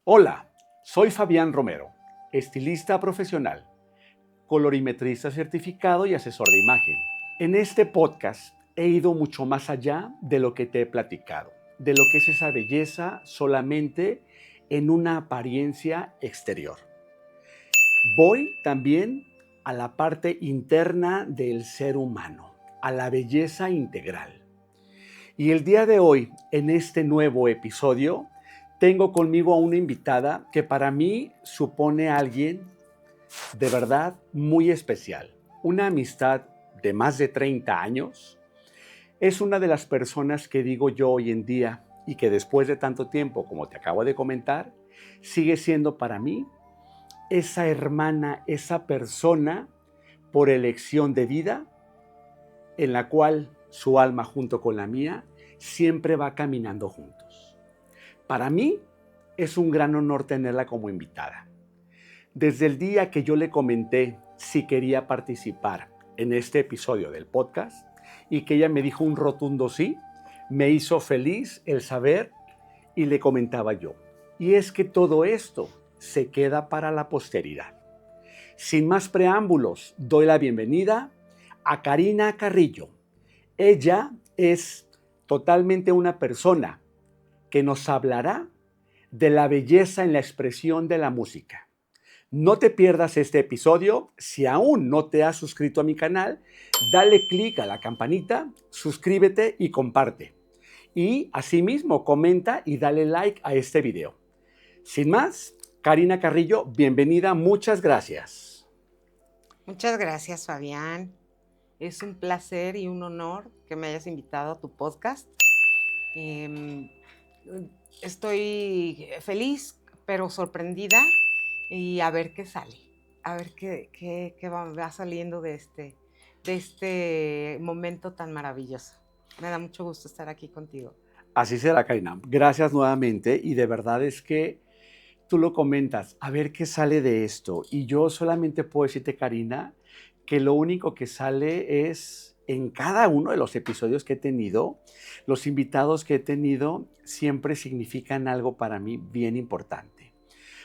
Hola, soy Fabián Romero, estilista profesional, colorimetrista certificado y asesor de imagen. En este podcast he ido mucho más allá de lo que te he platicado, de lo que es esa belleza solamente en una apariencia exterior. Voy también a la parte interna del ser humano, a la belleza integral. Y el día de hoy, en este nuevo episodio, tengo conmigo a una invitada que para mí supone a alguien de verdad muy especial. Una amistad de más de 30 años. Es una de las personas que digo yo hoy en día y que después de tanto tiempo, como te acabo de comentar, sigue siendo para mí esa hermana, esa persona por elección de vida en la cual su alma junto con la mía siempre va caminando juntos. Para mí es un gran honor tenerla como invitada. Desde el día que yo le comenté si quería participar en este episodio del podcast y que ella me dijo un rotundo sí, me hizo feliz el saber y le comentaba yo. Y es que todo esto se queda para la posteridad. Sin más preámbulos, doy la bienvenida a Karina Carrillo. Ella es totalmente una persona que nos hablará de la belleza en la expresión de la música. No te pierdas este episodio. Si aún no te has suscrito a mi canal, dale clic a la campanita, suscríbete y comparte. Y asimismo comenta y dale like a este video. Sin más, Karina Carrillo, bienvenida, muchas gracias. Muchas gracias, Fabián. Es un placer y un honor que me hayas invitado a tu podcast. Em, Estoy feliz, pero sorprendida y a ver qué sale, a ver qué va saliendo de este momento tan maravilloso. Me da mucho gusto estar aquí contigo. Así será, Karina. Gracias nuevamente y de verdad es que tú lo comentas, a ver qué sale de esto. Y yo solamente puedo decirte, Karina, que lo único que sale es en cada uno de los episodios que he tenido, los invitados que he tenido siempre significan algo para mí bien importante.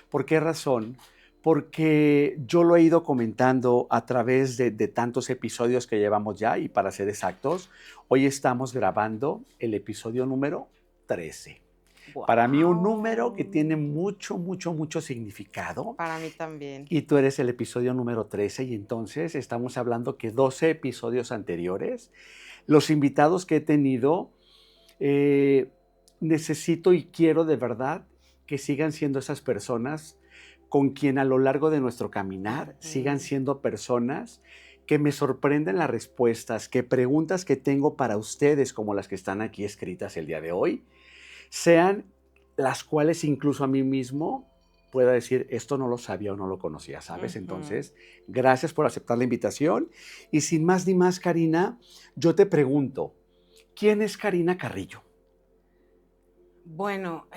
¿Por qué razón? Porque yo lo he ido comentando a través de tantos episodios que llevamos ya y para ser exactos, hoy estamos grabando el episodio número 13. Para mí un número que tiene Wow. mucho significado Para mí también. y tú eres el episodio número 13 y entonces estamos hablando que 12 episodios anteriores, los invitados que he tenido, eh, necesito y quiero de verdad que sigan siendo esas personas con quien a lo largo de nuestro caminar sigan siendo personas que me sorprenden las respuestas, que preguntas que tengo para ustedes, como las que están aquí escritas el día de hoy, sean las cuales incluso a mí mismo pueda decir, esto no lo sabía o no lo conocía, ¿sabes? Ujú. Entonces, gracias por aceptar la invitación. Y sin más ni más, Karina, yo te pregunto, ¿quién es Karina Carrillo? Bueno,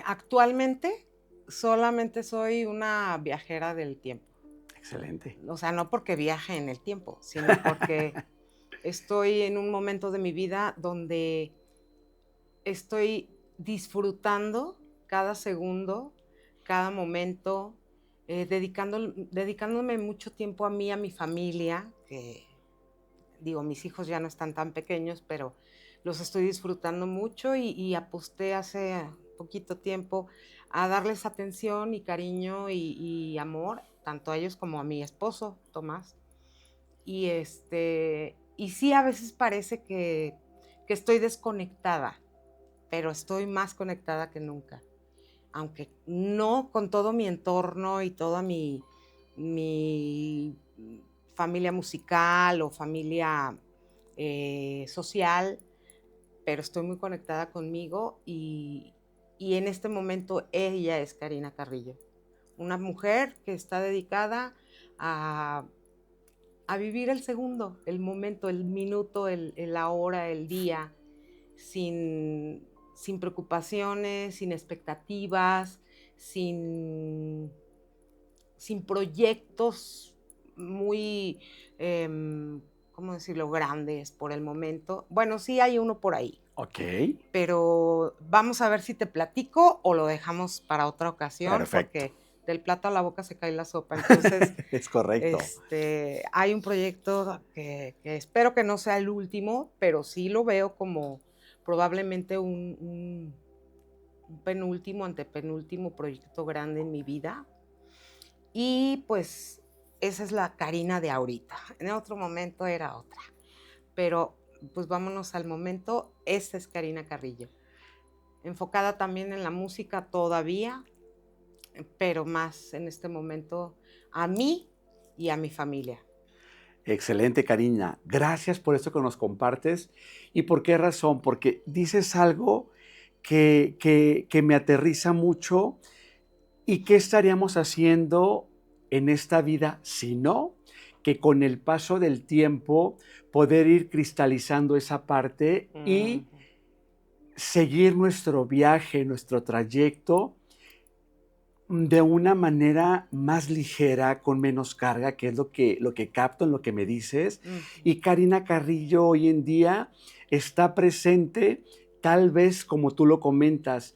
actualmente solamente soy una viajera del tiempo. Excelente. O sea, no porque viaje en el tiempo, sino porque estoy en un momento de mi vida donde estoy disfrutando cada segundo, cada momento, dedicándome mucho tiempo a mí, a mi familia, que digo, mis hijos ya no están tan pequeños, pero los estoy disfrutando mucho y aposté hace poquito tiempo a darles atención y cariño y amor, tanto a ellos como a mi esposo, Tomás. Y sí, a veces parece que estoy desconectada, pero estoy más conectada que nunca. Aunque no con todo mi entorno y toda mi familia musical o familia social, pero estoy muy conectada conmigo y en este momento ella es Karina Carrillo, una mujer que está dedicada a, a vivir el segundo, el momento, el minuto, la hora, el día, sin preocupaciones, sin expectativas, sin, sin proyectos muy eh, ¿cómo decirlo?, grandes por el momento. Bueno, sí hay uno por ahí. Ok, Pero vamos a ver si te platico o lo dejamos para otra ocasión, perfecto. porque del plato a la boca se cae la sopa. Entonces, Es correcto. hay un proyecto que espero que no sea el último, pero sí lo veo como probablemente un penúltimo, antepenúltimo proyecto grande en mi vida. Y pues esa es la Karina de ahorita. En otro momento era otra, pero pues vámonos al momento. Esta es Karina Carrillo, enfocada también en la música todavía, pero más en este momento a mí y a mi familia. Excelente, Karina. Gracias por esto que nos compartes. ¿Y por qué razón? Porque dices algo que me aterriza mucho. ¿Y qué estaríamos haciendo en esta vida si no que con el paso del tiempo poder ir cristalizando esa parte y Ujú. seguir nuestro viaje, nuestro trayecto de una manera más ligera, con menos carga, que es lo que capto en lo que me dices? Ujú. Y Karina Carrillo hoy en día está presente, tal vez como tú lo comentas,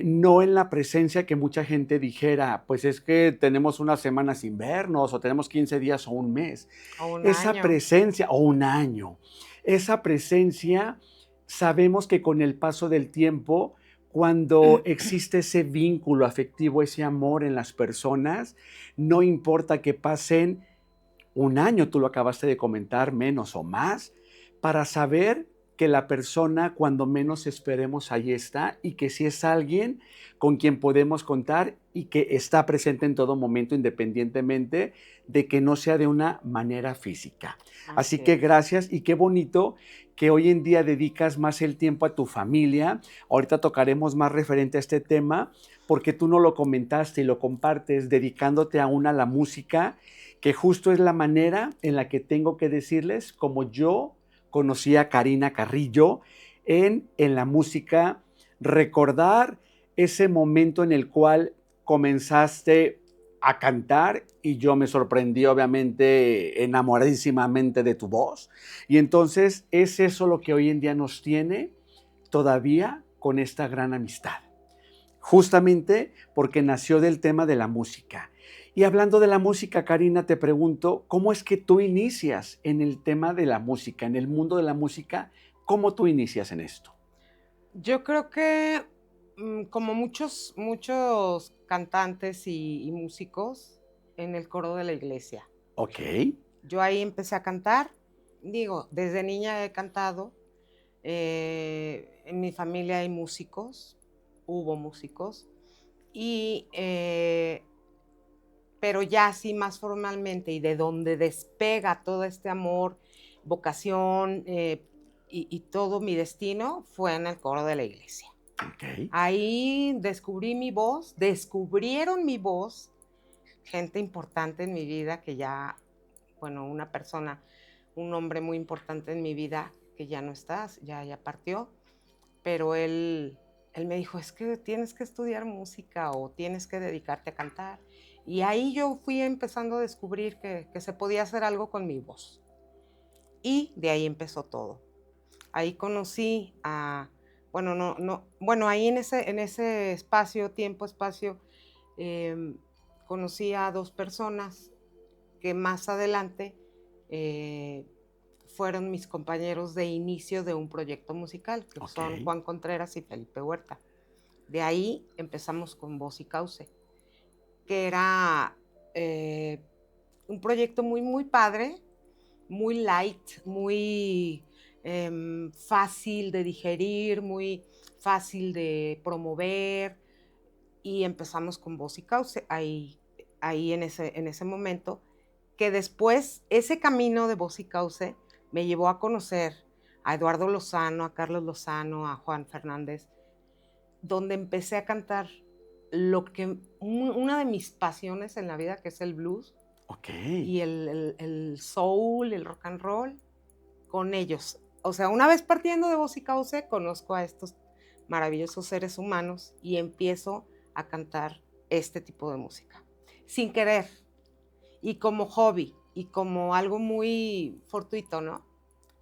no en la presencia que mucha gente dijera, pues es que tenemos una semana sin vernos, o tenemos 15 días o un mes. O un Esa año. presencia, o un año, esa presencia, sabemos que con el paso del tiempo, cuando existe ese vínculo afectivo, ese amor en las personas, no importa que pasen un año, tú lo acabaste de comentar, menos o más, para saber que la persona, cuando menos esperemos, ahí está, y que si es alguien con quien podemos contar y que está presente en todo momento, independientemente de que no sea de una manera física. Así Así que es. gracias, y qué bonito que hoy en día dedicas más el tiempo a tu familia. Ahorita tocaremos más referente a este tema, porque tú no lo comentaste y lo compartes dedicándote aún a la música, que justo es la manera en la que tengo que decirles como yo conocí a Karina Carrillo en la música, recordar ese momento en el cual comenzaste a cantar y yo me sorprendí obviamente enamoradísimamente de tu voz, y entonces es eso lo que hoy en día nos tiene todavía con esta gran amistad, justamente porque nació del tema de la música. Y hablando de la música, Karina, te pregunto, ¿cómo es que tú inicias en el tema de la música, en el mundo de la música? ¿Cómo tú inicias en esto? Yo creo que, como muchos cantantes y músicos, en el coro de la iglesia. Ok, Yo ahí empecé a cantar, digo, desde niña he cantado, en mi familia hay músicos, hubo músicos, y, pero ya así más formalmente y de donde despega todo este amor, vocación, y todo mi destino fue en el coro de la iglesia. ok, Ahí descubrí mi voz, descubrieron mi voz, gente importante en mi vida que ya, bueno, una persona, un hombre muy importante en mi vida que ya no está, ya partió, pero él me dijo, es que tienes que estudiar música o tienes que dedicarte a cantar. Y ahí yo fui empezando a descubrir que se podía hacer algo con mi voz. Y de ahí empezó todo. Ahí conocí a, bueno, bueno, ahí en ese espacio, tiempo, espacio, em, conocí a dos personas que más adelante eh, fueron mis compañeros de inicio de un proyecto musical, que ok, son Juan Contreras y Felipe Huerta. De ahí empezamos con Voz y Cauce, que era eh, un proyecto muy padre, muy light, muy fácil de digerir, muy fácil de promover, y empezamos con Voz y Cauce, ahí en ese momento, que después ese camino de Voz y Cauce me llevó a conocer a Eduardo Lozano, a Carlos Lozano, a Juan Fernández, donde empecé a cantar una de mis pasiones en la vida, que es el blues ok. y el soul, el rock and roll, con ellos. O sea, una vez partiendo de Voz y Cauce, conozco a estos maravillosos seres humanos y empiezo a cantar este tipo de música, sin querer y como hobby. y como algo muy fortuito, ¿no?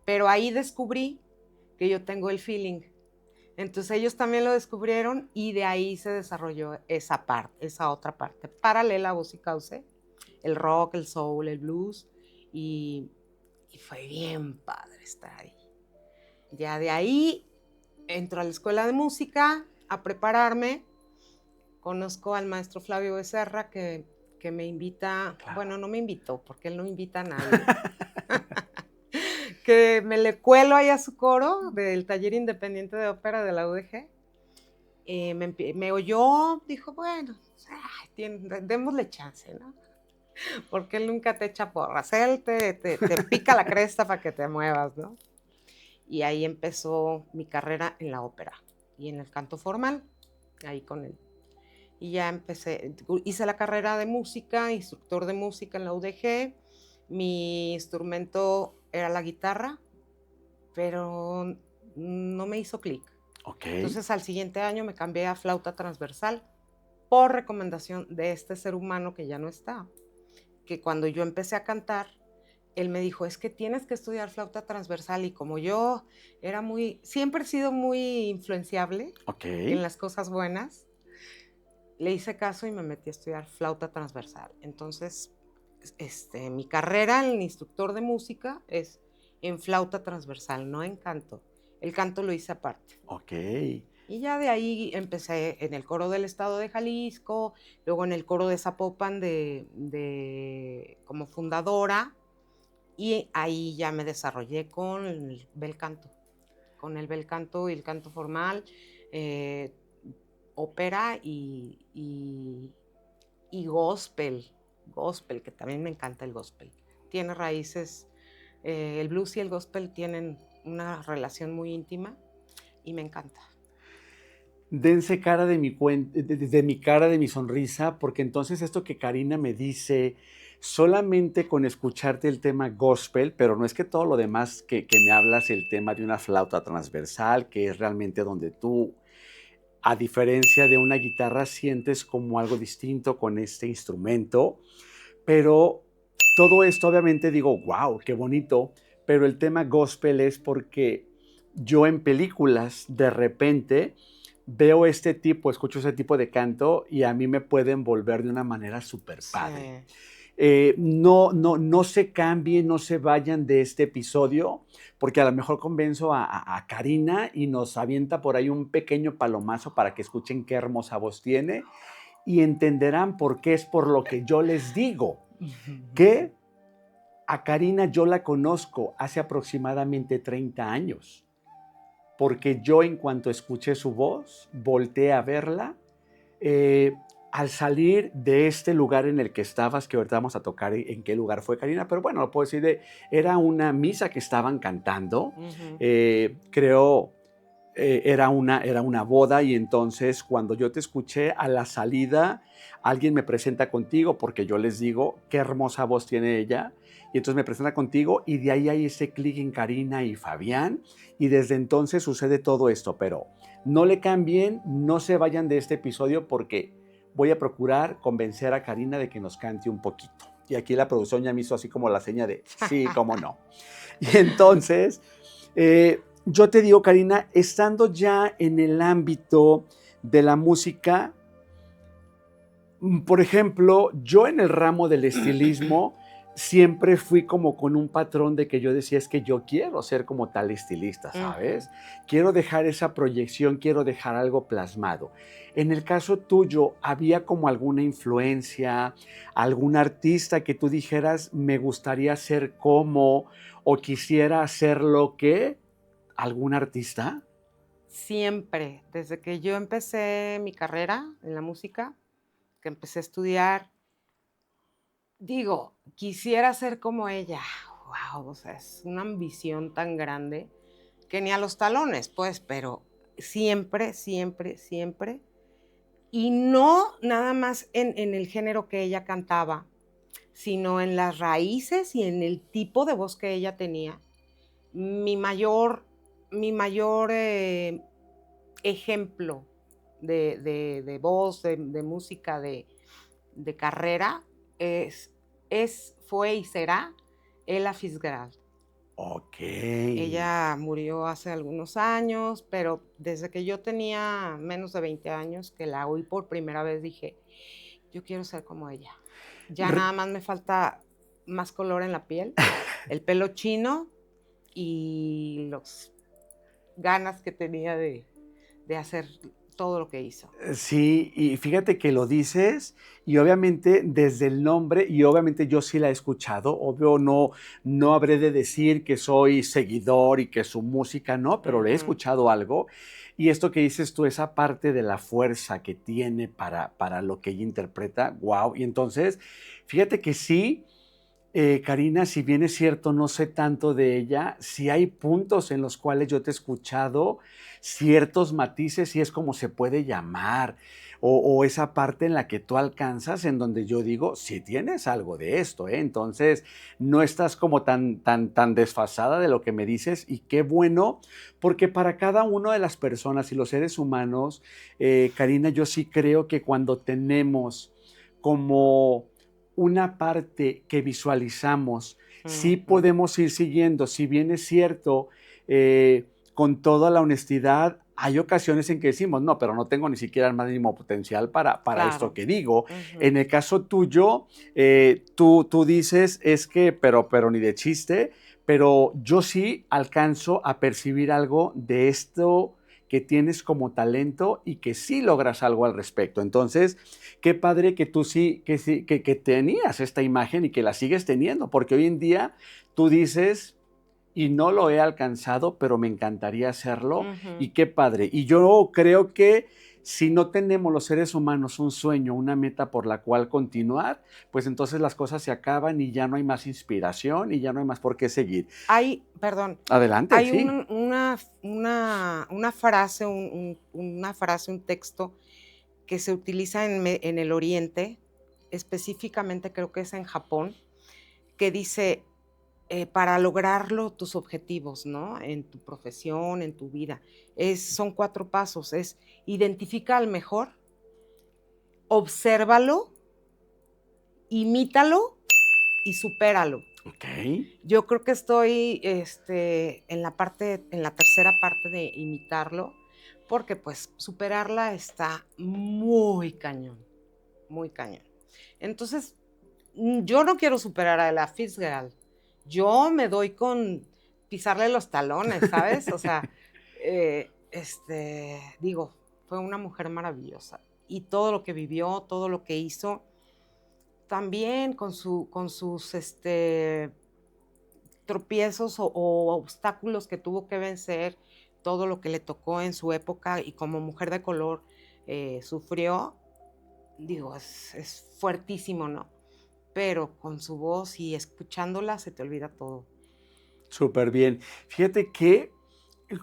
Pero ahí descubrí que yo tengo el feeling. Entonces ellos también lo descubrieron y de ahí se desarrolló esa parte, esa otra parte, paralela a Voz y Cauce, el rock, el soul, el blues, y, y fue bien padre estar ahí. Ya de ahí entro a la escuela de música a prepararme, conozco al maestro Flavio Becerra que me invita, Claro. bueno, no me invitó porque él no invita a nadie, que me le cuelo ahí a su coro del Taller Independiente de Ópera de la UDG. Me oyó, dijo, bueno, démosle chance, ¿no? Porque él nunca te echa porras, él te pica la cresta para que te muevas, ¿no? Y ahí empezó mi carrera en la ópera y en el canto formal, ahí con él. Y ya empecé, hice la carrera de música, instructor de música en la UDG. Mi instrumento era la guitarra, pero no me hizo clic. Ok. Entonces al siguiente año me cambié a flauta transversal por recomendación de este ser humano que ya no está, que cuando yo empecé a cantar, él me dijo, es que tienes que estudiar flauta transversal, y como yo siempre he sido muy influenciable Ok. en las cosas buenas, le hice caso y me metí a estudiar flauta transversal. Entonces, mi carrera en instructor de música es en flauta transversal, no en canto. El canto lo hice aparte. Ok. Y ya de ahí empecé en el coro del estado de Jalisco, luego en el coro de Zapopan como fundadora, y ahí ya me desarrollé con el bel canto, y el canto formal, ópera y gospel, que también me encanta el gospel. Tiene raíces, el blues y el gospel tienen una relación muy íntima y me encanta. Dense cara de de mi cara, de mi sonrisa, porque entonces esto que Karina me dice, solamente con escucharte el tema gospel, pero no es que todo lo demás que me hablas, el tema de una flauta transversal, que es realmente donde tú, a diferencia de una guitarra, sientes como algo distinto con este instrumento, pero todo esto obviamente digo, wow, qué bonito, pero el tema gospel es porque yo en películas de repente veo este tipo, escucho ese tipo de canto y a mí me puede envolver de una manera súper padre. Sí. No se cambien, no se vayan de este episodio, porque a lo mejor convenzo a Karina y nos avienta por ahí un pequeño palomazo para que escuchen qué hermosa voz tiene y entenderán por qué es por lo que yo les digo que a Karina yo la conozco hace aproximadamente 30 años, porque yo en cuanto escuché su voz, volteé a verla. eh, al salir de este lugar en el que estabas, que ahorita vamos a tocar en qué lugar fue, Karina, pero bueno, lo puedo decir, era una misa que estaban cantando, creo, era una boda, y entonces cuando yo te escuché a la salida, alguien me presenta contigo, porque yo les digo, qué hermosa voz tiene ella, y entonces me presenta contigo, y de ahí hay ese clic en Karina y Fabián, y desde entonces sucede todo esto, pero no le cambien, no se vayan de este episodio, porque voy a procurar convencer a Karina de que nos cante un poquito. Y aquí la producción ya me hizo así como la seña de sí, cómo no. Y entonces, yo te digo, Karina, estando ya en el ámbito de la música, por ejemplo, yo en el ramo del estilismo siempre fui como con un patrón de que yo decía, es que yo quiero ser como tal estilista, ¿sabes? Quiero dejar esa proyección, quiero dejar algo plasmado. En el caso tuyo, ¿había como alguna influencia, algún artista que tú dijeras, me gustaría ser como, o quisiera hacer lo que? ¿Algún artista? Siempre, desde que yo empecé mi carrera en la música, que empecé a estudiar, digo, quisiera ser como ella. Wow, o sea, es una ambición tan grande que ni a los talones, pues, pero siempre, siempre, siempre. Y no nada más en el género que ella cantaba, sino en las raíces y en el tipo de voz que ella tenía. Mi mayor, mi mayor ejemplo de voz, de música, de carrera, es fue y será Ella Fitzgerald. Ok. Ella murió hace algunos años, pero desde que yo tenía menos de 20 años, que la oí por primera vez, dije, yo quiero ser como ella. Ya Re- nada más me falta más color en la piel, el pelo chino y las ganas que tenía de hacer todo lo que hizo. Sí, y fíjate que lo dices, y obviamente desde el nombre, y obviamente yo sí la he escuchado, obvio no habré de decir que soy seguidor y que su música no, pero le he Ujú. escuchado algo, y esto que dices tú, esa parte de la fuerza que tiene para lo que ella interpreta, wow, y entonces, fíjate que sí. Karina, si bien es cierto, no sé tanto de ella, sí hay puntos en los cuales yo te he escuchado ciertos matices y es como se puede llamar, o esa parte en la que tú alcanzas en donde yo digo, si tienes algo de esto, ¿eh? Entonces no estás como tan desfasada de lo que me dices y qué bueno, porque para cada una de las personas y los seres humanos, Karina, yo sí creo que cuando tenemos como una parte que visualizamos, sí Ujú. podemos ir siguiendo, si bien es cierto, con toda la honestidad, hay ocasiones en que decimos, no, pero no tengo ni siquiera el más mínimo potencial para esto Claro. que digo. Ujú. En el caso tuyo, tú dices, es que, pero ni de chiste, pero yo sí alcanzo a percibir algo de esto que tienes como talento y que sí logras algo al respecto. Entonces, qué padre que tú sí, que tenías esta imagen y que la sigues teniendo, porque hoy en día tú dices, y no lo he alcanzado, pero me encantaría hacerlo, y Ujú. qué padre. Y yo creo que si no tenemos los seres humanos un sueño, una meta por la cual continuar, pues entonces las cosas se acaban y ya no hay más inspiración y ya no hay más por qué seguir. Perdón, Adelante, hay sí. una frase, una frase, un texto que se utiliza en el Oriente, específicamente creo que es en Japón, que dice, para lograrlo tus objetivos, ¿no? En tu profesión, en tu vida. Son 4 pasos, es identifica al mejor, obsérvalo, imítalo y supéralo. Ok. Yo creo que estoy, en la tercera parte de imitarlo, porque, pues, superarla está muy cañón, muy cañón. Entonces, yo no quiero superar a Ella Fitzgerald. Yo me doy con pisarle los talones, ¿sabes? O sea, digo, fue una mujer maravillosa, y todo lo que vivió, todo lo que hizo, también con sus, tropiezos o obstáculos que tuvo que vencer, todo lo que le tocó en su época y como mujer de color, sufrió, digo, es fuertísimo, ¿no? Pero con su voz y escuchándola se te olvida todo. Súper bien. Fíjate que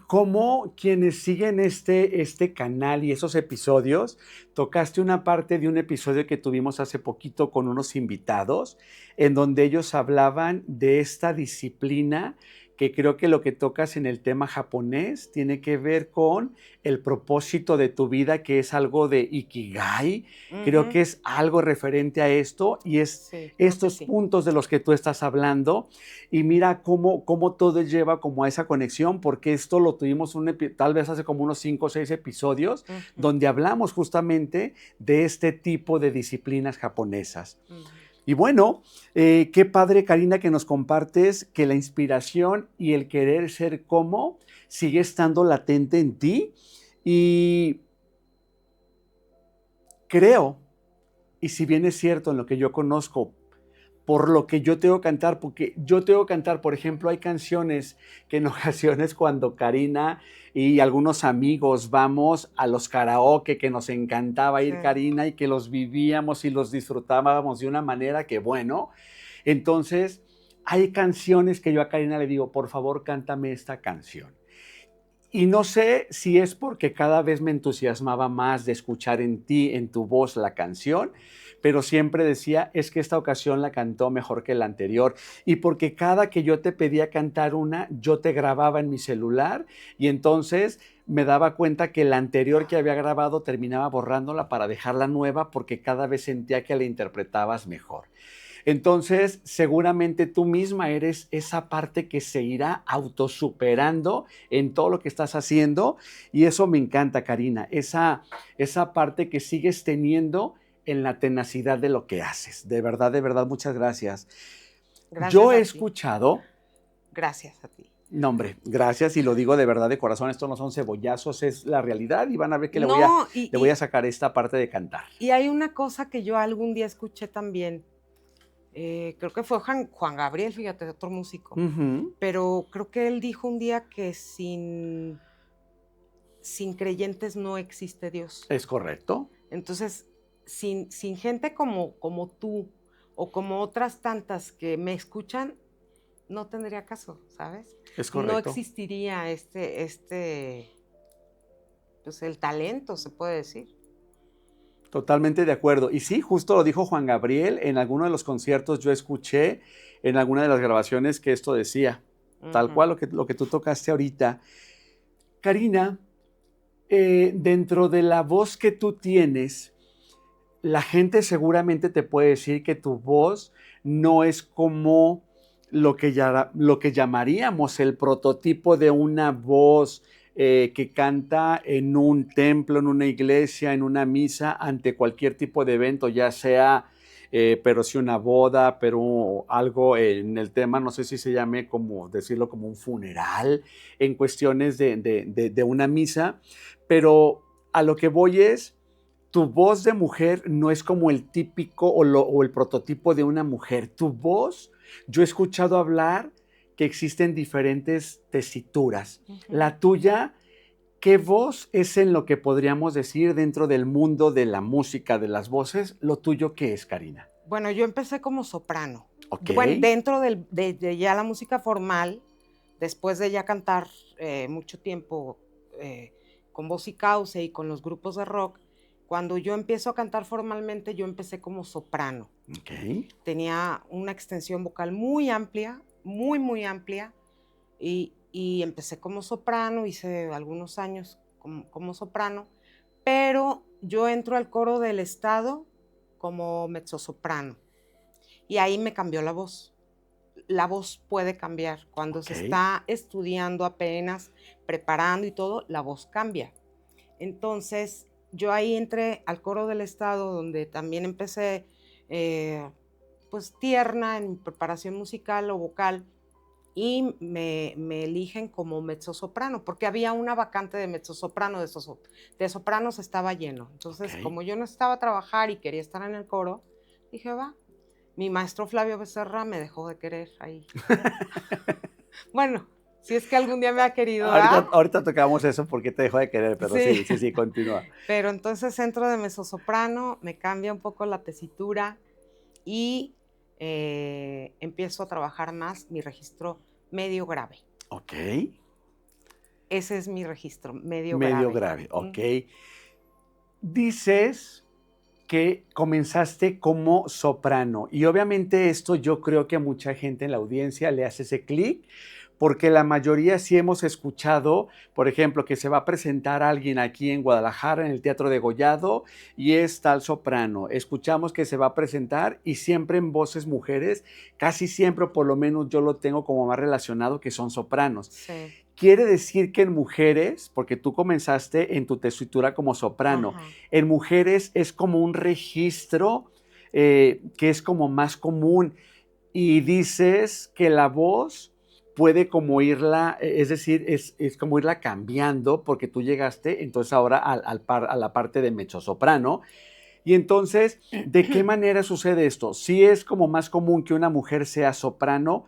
como quienes siguen este canal y esos episodios, tocaste una parte de un episodio que tuvimos hace poquito con unos invitados, en donde ellos hablaban de esta disciplina que creo que lo que tocas en el tema japonés tiene que ver con el propósito de tu vida, que es algo de Ikigai. Creo Ujú. que es algo referente a esto y es Sí, creo que estos sí. puntos de los que tú estás hablando y mira cómo todo lleva como a esa conexión, porque esto lo tuvimos tal vez hace como unos 5 o 6 episodios, Ujú, donde hablamos justamente de este tipo de disciplinas japonesas. ujú. Y bueno, qué padre, Karina, que nos compartes que la inspiración y el querer ser como sigue estando latente en ti. Y creo, y si bien es cierto en lo que yo conozco, por lo que yo tengo que cantar, porque yo tengo que cantar, por ejemplo, hay canciones que en ocasiones cuando Karina y algunos amigos vamos a los karaoke, que nos encantaba ir Sí. Karina y que los vivíamos y los disfrutábamos de una manera que bueno, entonces hay canciones que yo a Karina le digo, por favor, cántame esta canción. Y no sé si es porque cada vez me entusiasmaba más de escuchar en ti, en tu voz, la canción, pero siempre decía, es que esta ocasión la cantó mejor que la anterior. Y porque cada que yo te pedía cantar una, yo te grababa en mi celular y entonces me daba cuenta que la anterior que había grabado terminaba borrándola para dejarla nueva porque cada vez sentía que la interpretabas mejor. Entonces, seguramente tú misma eres esa parte que se irá autosuperando en todo lo que estás haciendo y eso me encanta, Karina, esa parte que sigues teniendo en la tenacidad de lo que haces. De verdad, muchas gracias. Yo Gracias he a ti. escuchado, Gracias a ti. no hombre, gracias y lo digo de verdad de corazón, esto no son cebollazos, es la realidad y van a ver que No, le voy a sacar esta parte de cantar. y hay una cosa que yo algún día escuché también, creo que fue Juan Gabriel, fíjate, otro músico, Ujú, pero creo que él dijo un día que sin creyentes no existe Dios. es correcto, Entonces, sin gente como tú o como otras tantas que me escuchan, no tendría caso, ¿sabes? es No correcto. existiría pues el talento, se puede decir. Totalmente de acuerdo. Y sí, justo lo dijo Juan Gabriel, en alguno de los conciertos yo escuché en alguna de las grabaciones que esto decía, tal Ujú. cual lo que tú tocaste ahorita. Karina, dentro de la voz que tú tienes, la gente seguramente te puede decir que tu voz no es como lo que llamaríamos el prototipo de una voz que canta en un templo, en una iglesia, en una misa, ante cualquier tipo de evento, ya sea, pero si una boda, pero algo en el tema, no sé si se llame como decirlo como un funeral, en cuestiones de una misa, pero a lo que voy es tu voz de mujer no es como el típico o el prototipo de una mujer. Tu voz, yo he escuchado hablar que existen diferentes tesituras. Ujú. La tuya, ¿qué voz es en lo que podríamos decir dentro del mundo de la música, de las voces? ¿Lo tuyo qué es, Karina? Bueno, yo empecé como soprano. Ok, Bueno, dentro de ya la música formal, después de ya cantar mucho tiempo eh, con voz y cauce y con los grupos de rock, cuando yo empiezo a cantar formalmente, yo empecé como soprano. ok, Tenía una extensión vocal muy amplia, muy amplia, y empecé como soprano, hice algunos años como soprano, pero yo entro al coro del estado como mezzosoprano y ahí me cambió la voz. La voz puede cambiar. Cuando ok, se está estudiando apenas, preparando y todo, la voz cambia. Entonces, yo ahí entré al coro del estado, donde también empecé, pues, tierna en preparación musical o vocal, y me eligen como mezzosoprano, porque había una vacante de mezzosoprano, de sopranos estaba lleno. ok. Entonces, como yo no estaba a trabajar y quería estar en el coro, dije, va. Mi maestro Flavio Becerra me dejó de querer ahí. Bueno, si es que algún día me ha querido, ¿ah? Ahorita tocamos eso porque te dejo de querer, pero Sí, sí, sí, sí, continúa. pero entonces entro de mezzosoprano, me cambia un poco la tesitura y empiezo a trabajar más mi registro medio grave. Ok, Ese es mi registro, medio medio grave. grave, ok. Ujú. Dices que comenzaste como soprano y obviamente esto yo creo que a mucha gente en la audiencia le hace ese clic porque la mayoría sí hemos escuchado, por ejemplo, que se va a presentar alguien aquí en Guadalajara en el Teatro de Gollado y es tal soprano. Escuchamos que se va a presentar y siempre en voces mujeres, casi siempre, por lo menos yo lo tengo como más relacionado que son sopranos. Sí, Quiere decir que en mujeres, porque tú comenzaste en tu tesitura como soprano, ajá. en mujeres es como un registro que es como más común y dices que la voz puede como irla, es decir, es como irla cambiando porque tú llegaste entonces ahora a la parte de mezzosoprano. Y entonces, ¿de qué manera sucede esto? Sí es como más común que una mujer sea soprano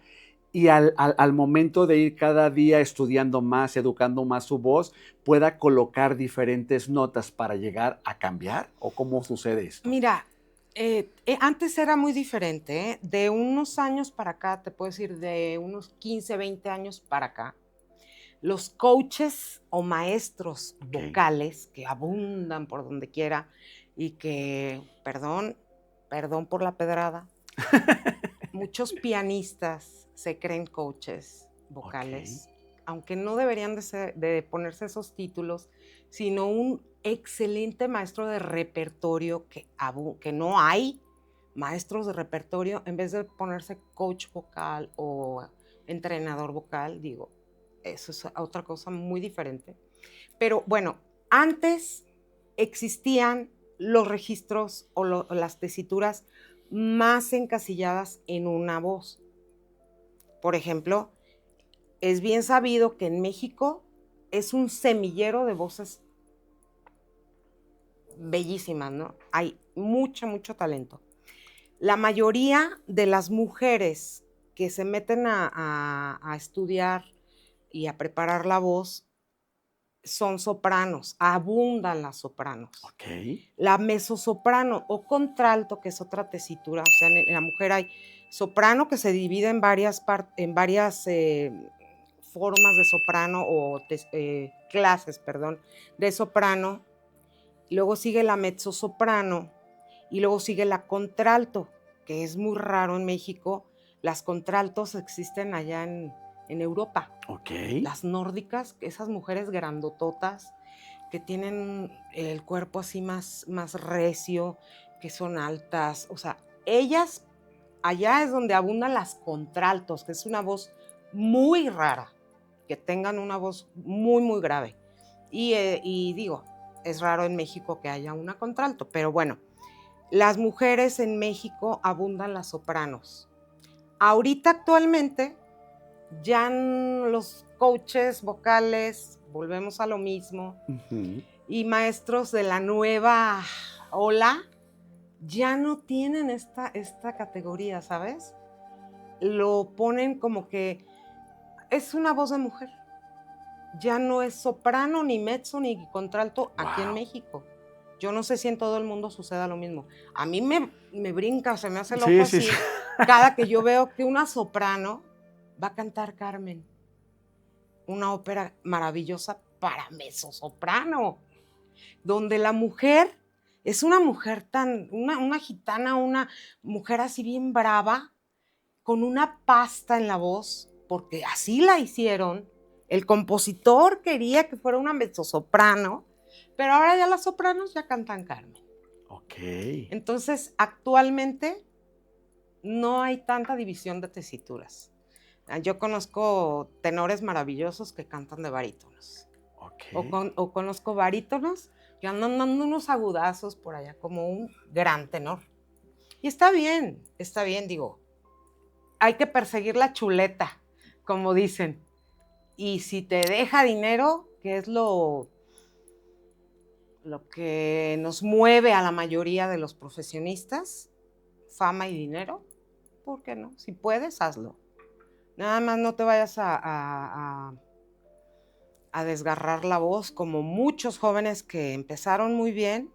y al momento de ir cada día estudiando más, educando más su voz, pueda colocar diferentes notas para llegar a cambiar? ¿O cómo sucede esto? Mira, antes era muy diferente, ¿eh? De unos años para acá, te puedo decir, de unos 15, 20 años para acá, los coaches o maestros Ok, vocales que abundan por donde quiera y que, perdón por la pedrada, muchos pianistas se creen coaches ok, vocales, aunque no deberían de ponerse esos títulos, sino un excelente maestro de repertorio que no hay, maestros de repertorio, en vez de ponerse coach vocal o entrenador vocal, digo, eso es otra cosa muy diferente. Pero bueno, antes existían los registros o las tesituras más encasilladas en una voz. Por ejemplo, es bien sabido que en México es un semillero de voces bellísimas, ¿no? Hay mucho talento. La mayoría de las mujeres que se meten a estudiar y a preparar la voz son sopranos, abundan las sopranos. Ok. La mezzosoprano o contralto, que es otra tesitura, o sea, en la mujer hay soprano que se divide en varias formas de soprano o clases, perdón, de soprano. Luego sigue la mezzosoprano y luego sigue la contralto, que es muy raro en México. Las contraltos existen allá en Europa. Ok. Las nórdicas, esas mujeres grandototas que tienen el cuerpo así más recio, que son altas. O sea, ellas, allá es donde abundan las contraltos, que es una voz muy rara, que tengan una voz muy grave. Y digo, es raro en México que haya una contralto, pero bueno, las mujeres en México abundan las sopranos. Ahorita actualmente ya los coaches vocales, volvemos a lo mismo, y maestros de la nueva ola ya no tienen esta categoría, ¿sabes? Lo ponen como que es una voz de mujer. Ya no es soprano, ni mezzo, ni contralto aquí en México. Yo no sé si en todo el mundo suceda lo mismo. A mí me brinca, se me hace el ojo así, cada que yo veo que una soprano va a cantar Carmen, una ópera maravillosa para mezzosoprano, donde la mujer es una mujer una gitana, una mujer así bien brava, con una pasta en la voz, porque así la hicieron. El compositor quería que fuera una mezzosoprano, pero ahora ya las sopranos ya cantan Carmen. Ok. Entonces, actualmente no hay tanta división de tesituras. Yo conozco tenores maravillosos que cantan de barítonos. Ok. O conozco barítonos que andan dando unos agudazos por allá como un gran tenor. Y está bien, digo. Hay que perseguir la chuleta, como dicen. Y si te deja dinero, que es lo que nos mueve a la mayoría de los profesionistas, fama y dinero, ¿por qué no? Si puedes, hazlo. Nada más no te vayas a desgarrar la voz, como muchos jóvenes que empezaron muy bien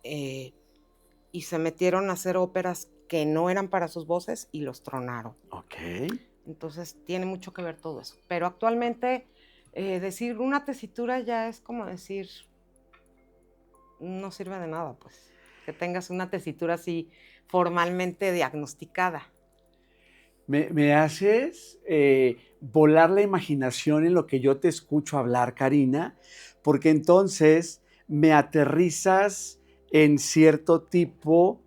y se metieron a hacer óperas que no eran para sus voces y los tronaron. Ok. Entonces tiene mucho que ver todo eso. Pero actualmente decir una tesitura ya es como decir, no sirve de nada, pues, que tengas una tesitura así formalmente diagnosticada. Me haces volar la imaginación en lo que yo te escucho hablar, Karina, porque entonces me aterrizas en cierto tipo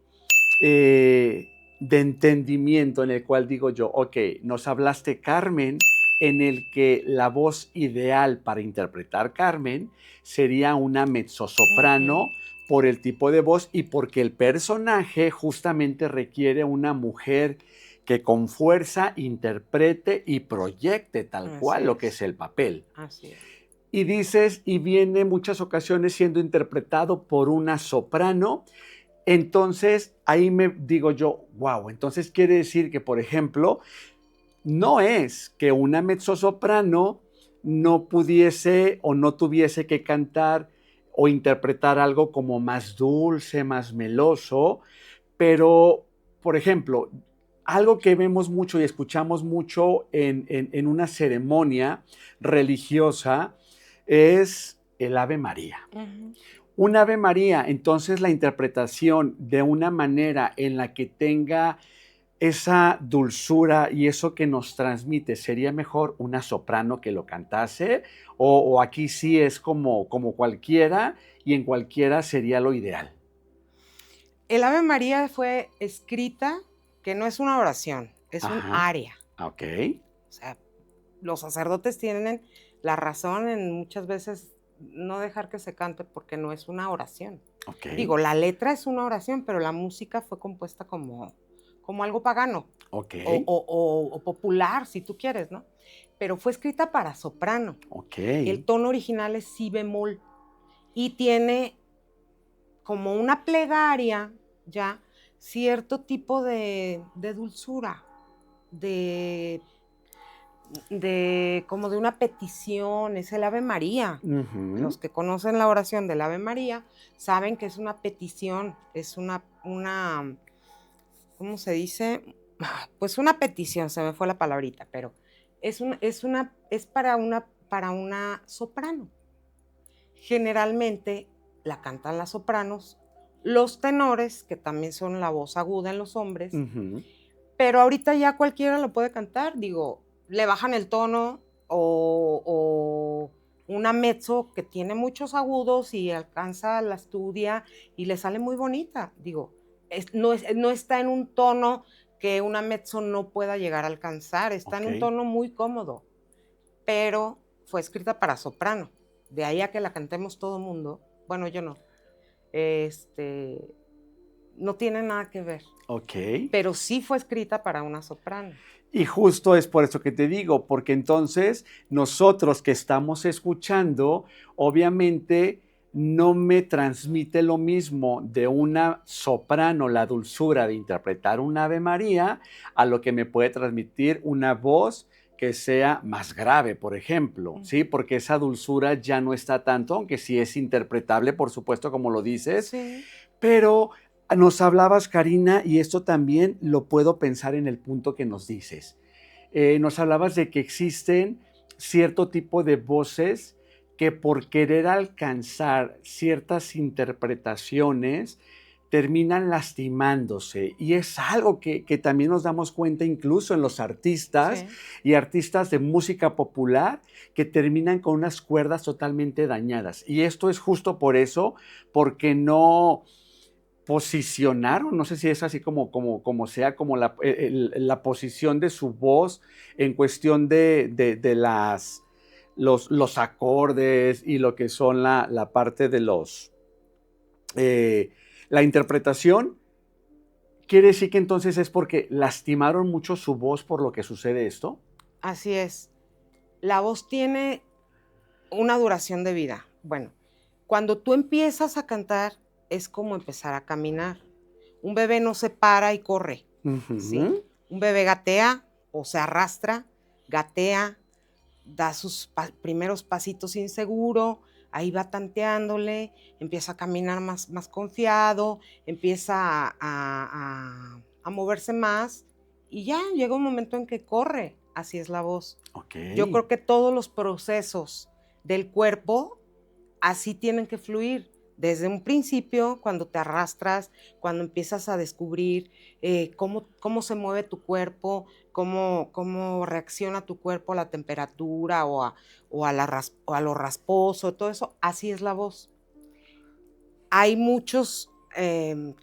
de entendimiento en el cual digo yo, ok, nos hablaste, Carmen, en el que la voz ideal para interpretar Carmen sería una mezzosoprano por el tipo de voz y porque el personaje justamente requiere una mujer que con fuerza interprete y proyecte tal cual lo que es el papel. Así es. Y dices, y viene en muchas ocasiones siendo interpretado por una soprano. Entonces, ahí me digo yo, wow, entonces quiere decir que, por ejemplo, no es que una mezzosoprano no pudiese o no tuviese que cantar o interpretar algo como más dulce, más meloso, pero, por ejemplo, algo que vemos mucho y escuchamos mucho en una ceremonia religiosa es el Ave María. Un Ave María, entonces la interpretación de una manera en la que tenga esa dulzura y eso que nos transmite, ¿sería mejor una soprano que lo cantase? ¿O aquí sí es como cualquiera y en cualquiera sería lo ideal? El Ave María fue escrita, que no es una oración, es un Ajá. aria. Ok. O sea, los sacerdotes tienen la razón en muchas veces no dejar que se cante porque no es una oración. Ok. Digo, la letra es una oración, pero la música fue compuesta como algo pagano Ok. o popular, si tú quieres, ¿no? Pero fue escrita para soprano. Ok. El tono original es si bemol y tiene como una plegaria ya cierto tipo de dulzura, de como de una petición, es el Ave María. Ujú. Los que conocen la oración del Ave María saben que es una petición, es una, ¿cómo se dice? Pues una petición, se me fue la palabrita, pero es para una soprano. Generalmente la cantan las sopranos, los tenores, que también son la voz aguda en los hombres, Ujú. pero ahorita ya cualquiera lo puede cantar, digo, le bajan el tono o una mezzo que tiene muchos agudos y alcanza, la estudia y le sale muy bonita. Digo, no está en un tono que una mezzo no pueda llegar a alcanzar, está en Ok. un tono muy cómodo, pero fue escrita para soprano. De ahí a que la cantemos todo mundo, bueno, yo no, no tiene nada que ver, Ok. pero sí fue escrita para una soprano. Y justo es por eso que te digo, porque entonces nosotros que estamos escuchando, obviamente no me transmite lo mismo de una soprano la dulzura de interpretar un Ave María a lo que me puede transmitir una voz que sea más grave, por ejemplo, ¿sí? Porque esa dulzura ya no está tanto, aunque sí es interpretable, por supuesto, como lo dices, Sí, pero nos hablabas, Karina, y esto también lo puedo pensar en el punto que nos dices. Nos hablabas de que existen cierto tipo de voces que por querer alcanzar ciertas interpretaciones terminan lastimándose. Y es algo que también nos damos cuenta incluso en los artistas sí. y artistas de música popular que terminan con unas cuerdas totalmente dañadas. Y esto es justo por eso, porque no posicionaron, no sé si es así como sea, como la posición de su voz en cuestión de los acordes y lo que son la parte de eh, la interpretación. ¿Quiere decir que entonces es porque lastimaron mucho su voz por lo que sucede esto? Así es. La voz tiene una duración de vida. Bueno, cuando tú empiezas a cantar es como empezar a caminar. Un bebé no se para y corre, ¿sí? Ujú. Un bebé gatea o se arrastra, gatea, da sus primeros pasitos inseguro, ahí va tanteándole, empieza a caminar más confiado, empieza a moverse más y ya llega un momento en que corre, así es la voz. Ok. Yo creo que todos los procesos del cuerpo así tienen que fluir. Desde un principio, cuando te arrastras, cuando empiezas a descubrir cómo se mueve tu cuerpo, cómo reacciona tu cuerpo a la temperatura o a lo rasposo, todo eso, así es la voz. Hay muchos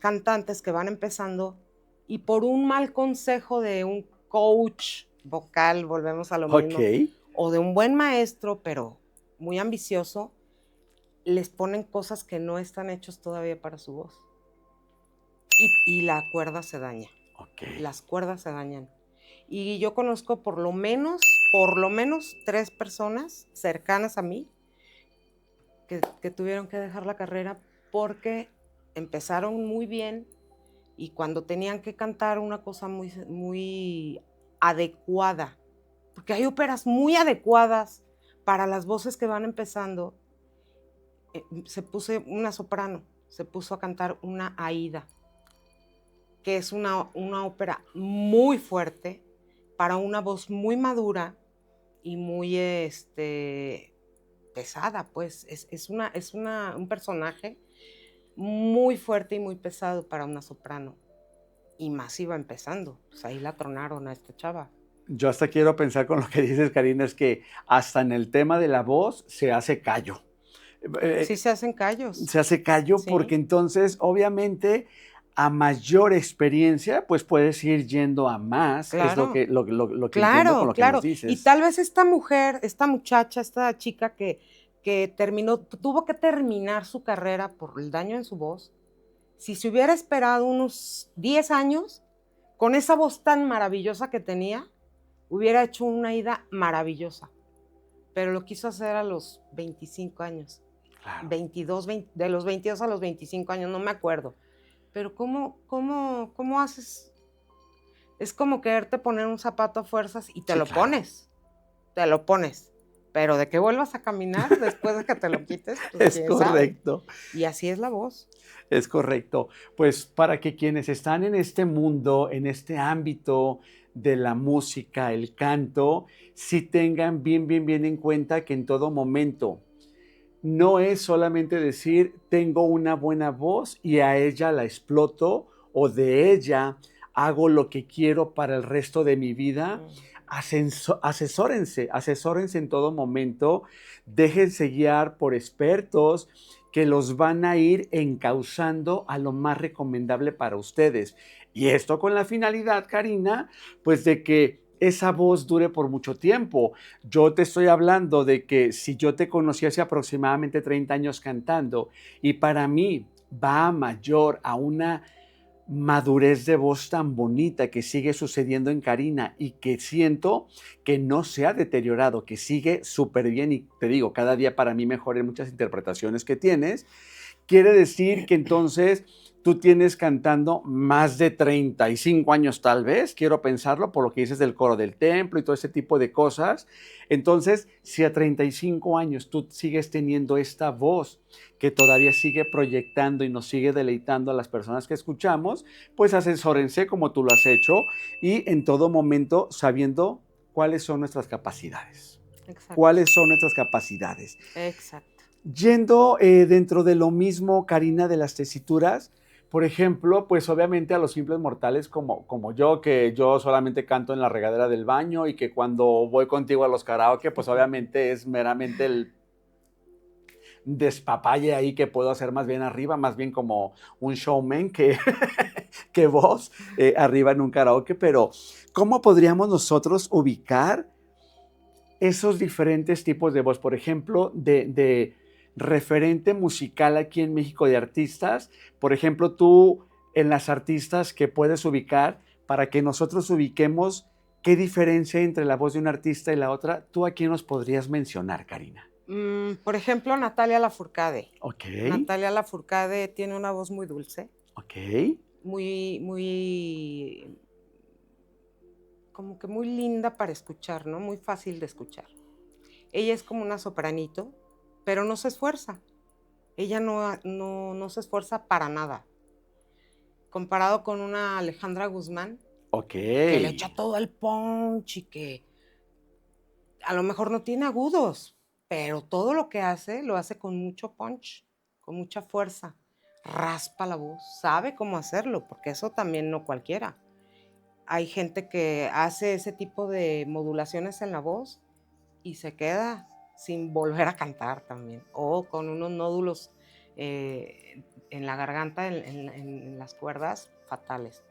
cantantes que van empezando y por un mal consejo de un coach vocal, volvemos a lo Ok. mismo, o de un buen maestro, pero muy ambicioso, les ponen cosas que no están hechos todavía para su voz. Y la cuerda se daña, Ok. las cuerdas se dañan. Y yo conozco por lo menos 3 personas cercanas a mí que tuvieron que dejar la carrera porque empezaron muy bien y cuando tenían que cantar una cosa muy adecuada, porque hay óperas muy adecuadas para las voces que van empezando, una soprano, se puso a cantar una Aída, que es una ópera muy fuerte para una voz muy madura y muy pesada, pues un personaje muy fuerte y muy pesado para una soprano. Y más iba empezando, pues ahí la tronaron a esta chava. Yo hasta quiero pensar con lo que dices, Karina, es que hasta en el tema de la voz se hace callo. Sí Eh, se hacen callos, Se hace callo porque sí, entonces, obviamente, a mayor experiencia, pues puedes ir yendo a más, es lo Claro, que, lo que entiendo con claro, lo que nos claro. Y dices. tal vez esta mujer, esta muchacha, esta chica que tuvo que terminar su carrera por el daño en su voz, si se hubiera esperado unos 10 años, con esa voz tan maravillosa que tenía, hubiera hecho una ida maravillosa. Pero lo quiso hacer a los 25 años. Claro. 22, 20, de los 22 a los 25 años, no me acuerdo. Pero ¿cómo haces? Es como quererte poner un zapato a fuerzas y Sí, claro. te lo pones. Pero de que vuelvas a caminar después de que te lo quites, pues Es quién sabe. correcto. Y así es la voz. Es correcto. Pues para que quienes están en este mundo, en este ámbito de la música, el canto, sí tengan bien, bien, bien en cuenta que en todo momento no es solamente decir tengo una buena voz y a ella la exploto o de ella hago lo que quiero para el resto de mi vida. Mm. Asesórense en todo momento, déjense guiar por expertos que los van a ir encauzando a lo más recomendable para ustedes. Y esto con la finalidad, Karina, pues de que esa voz dure por mucho tiempo. Yo te estoy hablando de que si yo te conocí hace aproximadamente 30 años cantando y para mí va a mayor, a una madurez de voz tan bonita que sigue sucediendo en Karina y que siento que no se ha deteriorado, que sigue súper bien y te digo, cada día para mí mejor en muchas interpretaciones que tienes. Quiere decir que entonces tú tienes cantando más de 35 años tal vez, quiero pensarlo por lo que dices del coro del templo y todo ese tipo de cosas. Entonces, si a 35 años tú sigues teniendo esta voz que todavía sigue proyectando y nos sigue deleitando a las personas que escuchamos, pues asesórense como tú lo has hecho y en todo momento sabiendo cuáles son nuestras capacidades. Exacto, ¿Cuáles son nuestras capacidades? exacto. Yendo dentro de lo mismo, Karina, de las tesituras, por ejemplo, pues obviamente a los simples mortales como yo, que yo solamente canto en la regadera del baño y que cuando voy contigo a los karaoke, pues obviamente es meramente el despapalle ahí que puedo hacer más bien arriba, más bien como un showman que vos arriba en un karaoke, pero ¿cómo podríamos nosotros ubicar esos diferentes tipos de voz? Por ejemplo, de referente musical aquí en México de artistas, por ejemplo, tú en las artistas que puedes ubicar para que nosotros ubiquemos qué diferencia hay entre la voz de un artista y la otra, ¿tú a quién nos podrías mencionar, Karina? Por ejemplo, Natalia Lafourcade. Ok, Natalia Lafourcade tiene una voz muy dulce, ok, muy, como que muy linda para escuchar, ¿no? Muy fácil de escuchar. Ella es como una sopranito, pero no se esfuerza. Ella no se esfuerza para nada. Comparado con una Alejandra Guzmán, ok, que le echa todo el punch y que a lo mejor no tiene agudos, pero todo lo que hace lo hace con mucho punch, con mucha fuerza. Raspa la voz, sabe cómo hacerlo, porque eso también no cualquiera. Hay gente que hace ese tipo de modulaciones en la voz y se queda sin volver a cantar también, o con unos nódulos en la garganta, en las cuerdas, fatales.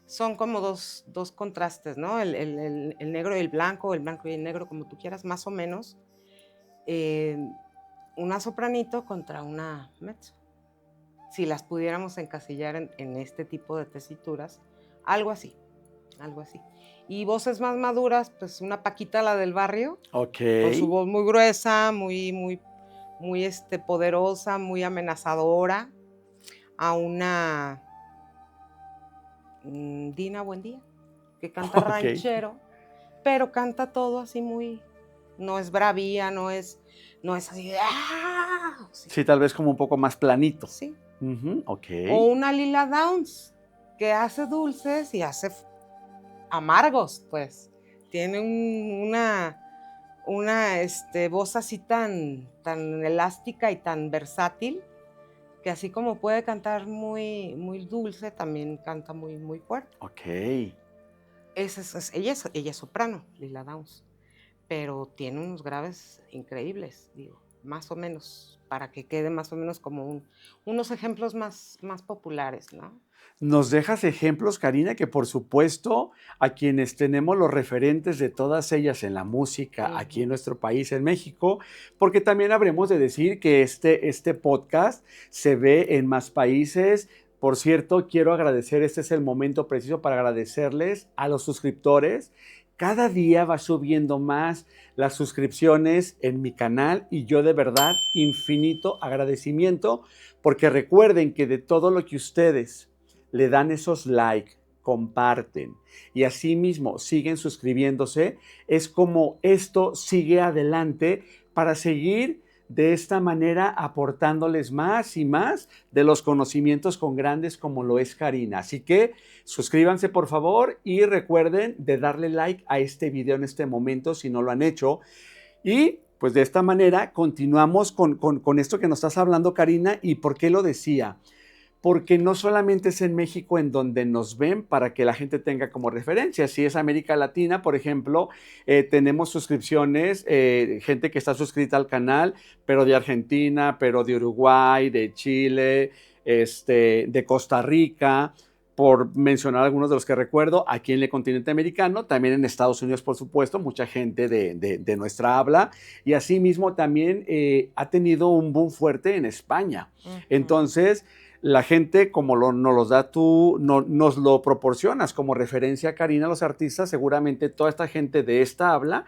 Son como dos contrastes, ¿no? El negro y el blanco y el negro, como tú quieras, más o menos. Eh, una sopranito contra una mezzo. Si las pudiéramos encasillar en este tipo de tesituras, algo así, algo así. Y voces más maduras, pues una Paquita, la del barrio, ok, con su voz muy gruesa, muy poderosa, muy amenazadora, a una Dina Buendía, que canta ok. ranchero, pero canta todo así muy, no es bravía, no es así, ¡ah! Sí, Sí, tal vez como un poco más planito. sí. Ujú, ok, O una Lila Downs, que hace dulces y hace amargos, pues. Tiene una voz así tan elástica y tan versátil, que así como puede cantar muy dulce, también canta muy fuerte. ok. Ella es soprano, Lila Downs, pero tiene unos graves increíbles, digo, más o menos para que quede más o menos como unos ejemplos más populares, ¿no? Nos dejas ejemplos, Karina, que por supuesto a quienes tenemos los referentes de todas ellas en la música aquí en Ujú. nuestro país, en México, porque también habremos de decir que este podcast se ve en más países. Por cierto, quiero agradecer, este es el momento preciso para agradecerles a los suscriptores. Cada día va subiendo más las suscripciones en mi canal y yo de verdad infinito agradecimiento, porque recuerden que de todo lo que ustedes le dan esos like, comparten y asimismo siguen suscribiéndose, es como esto sigue adelante para seguir de esta manera aportándoles más y más de los conocimientos con grandes como lo es Karina. Así que suscríbanse por favor y recuerden de darle like a este video en este momento si no lo han hecho. Y pues de esta manera continuamos con esto que nos estás hablando, Karina. ¿Y por qué lo decía? Porque no solamente es en México en donde nos ven para que la gente tenga como referencia. Si es América Latina, por ejemplo, tenemos suscripciones, gente que está suscrita al canal, pero de Argentina, pero de Uruguay, de Chile, de Costa Rica, por mencionar algunos de los que recuerdo, aquí en el continente americano, también en Estados Unidos, por supuesto, mucha gente de nuestra habla, y asimismo también ha tenido un boom fuerte en España. Ujú. Entonces, la gente, como nos los da tú, nos lo proporcionas como referencia, Karina, a los artistas, seguramente toda esta gente de esta habla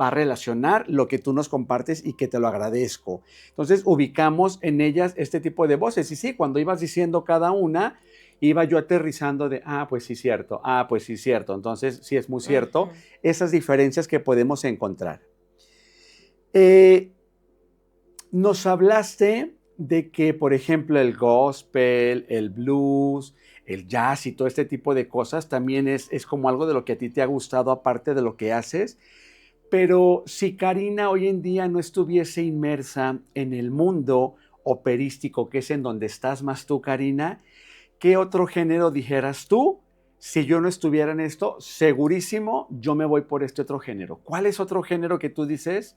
va a relacionar lo que tú nos compartes y que te lo agradezco. Entonces, ubicamos en ellas este tipo de voces. Y sí, cuando ibas diciendo cada una, iba yo aterrizando de, pues sí, cierto, pues sí, cierto. Entonces, sí es muy cierto Ujú. esas diferencias que podemos encontrar. Eh, Nos hablaste de que, por ejemplo, el gospel, el blues, el jazz y todo este tipo de cosas también es como algo de lo que a ti te ha gustado aparte de lo que haces. Pero si Karina hoy en día no estuviese inmersa en el mundo operístico, que es en donde estás más tú, Karina, ¿qué otro género dijeras tú? Si yo no estuviera en esto, segurísimo yo me voy por este otro género. ¿Cuál es otro género que tú dices?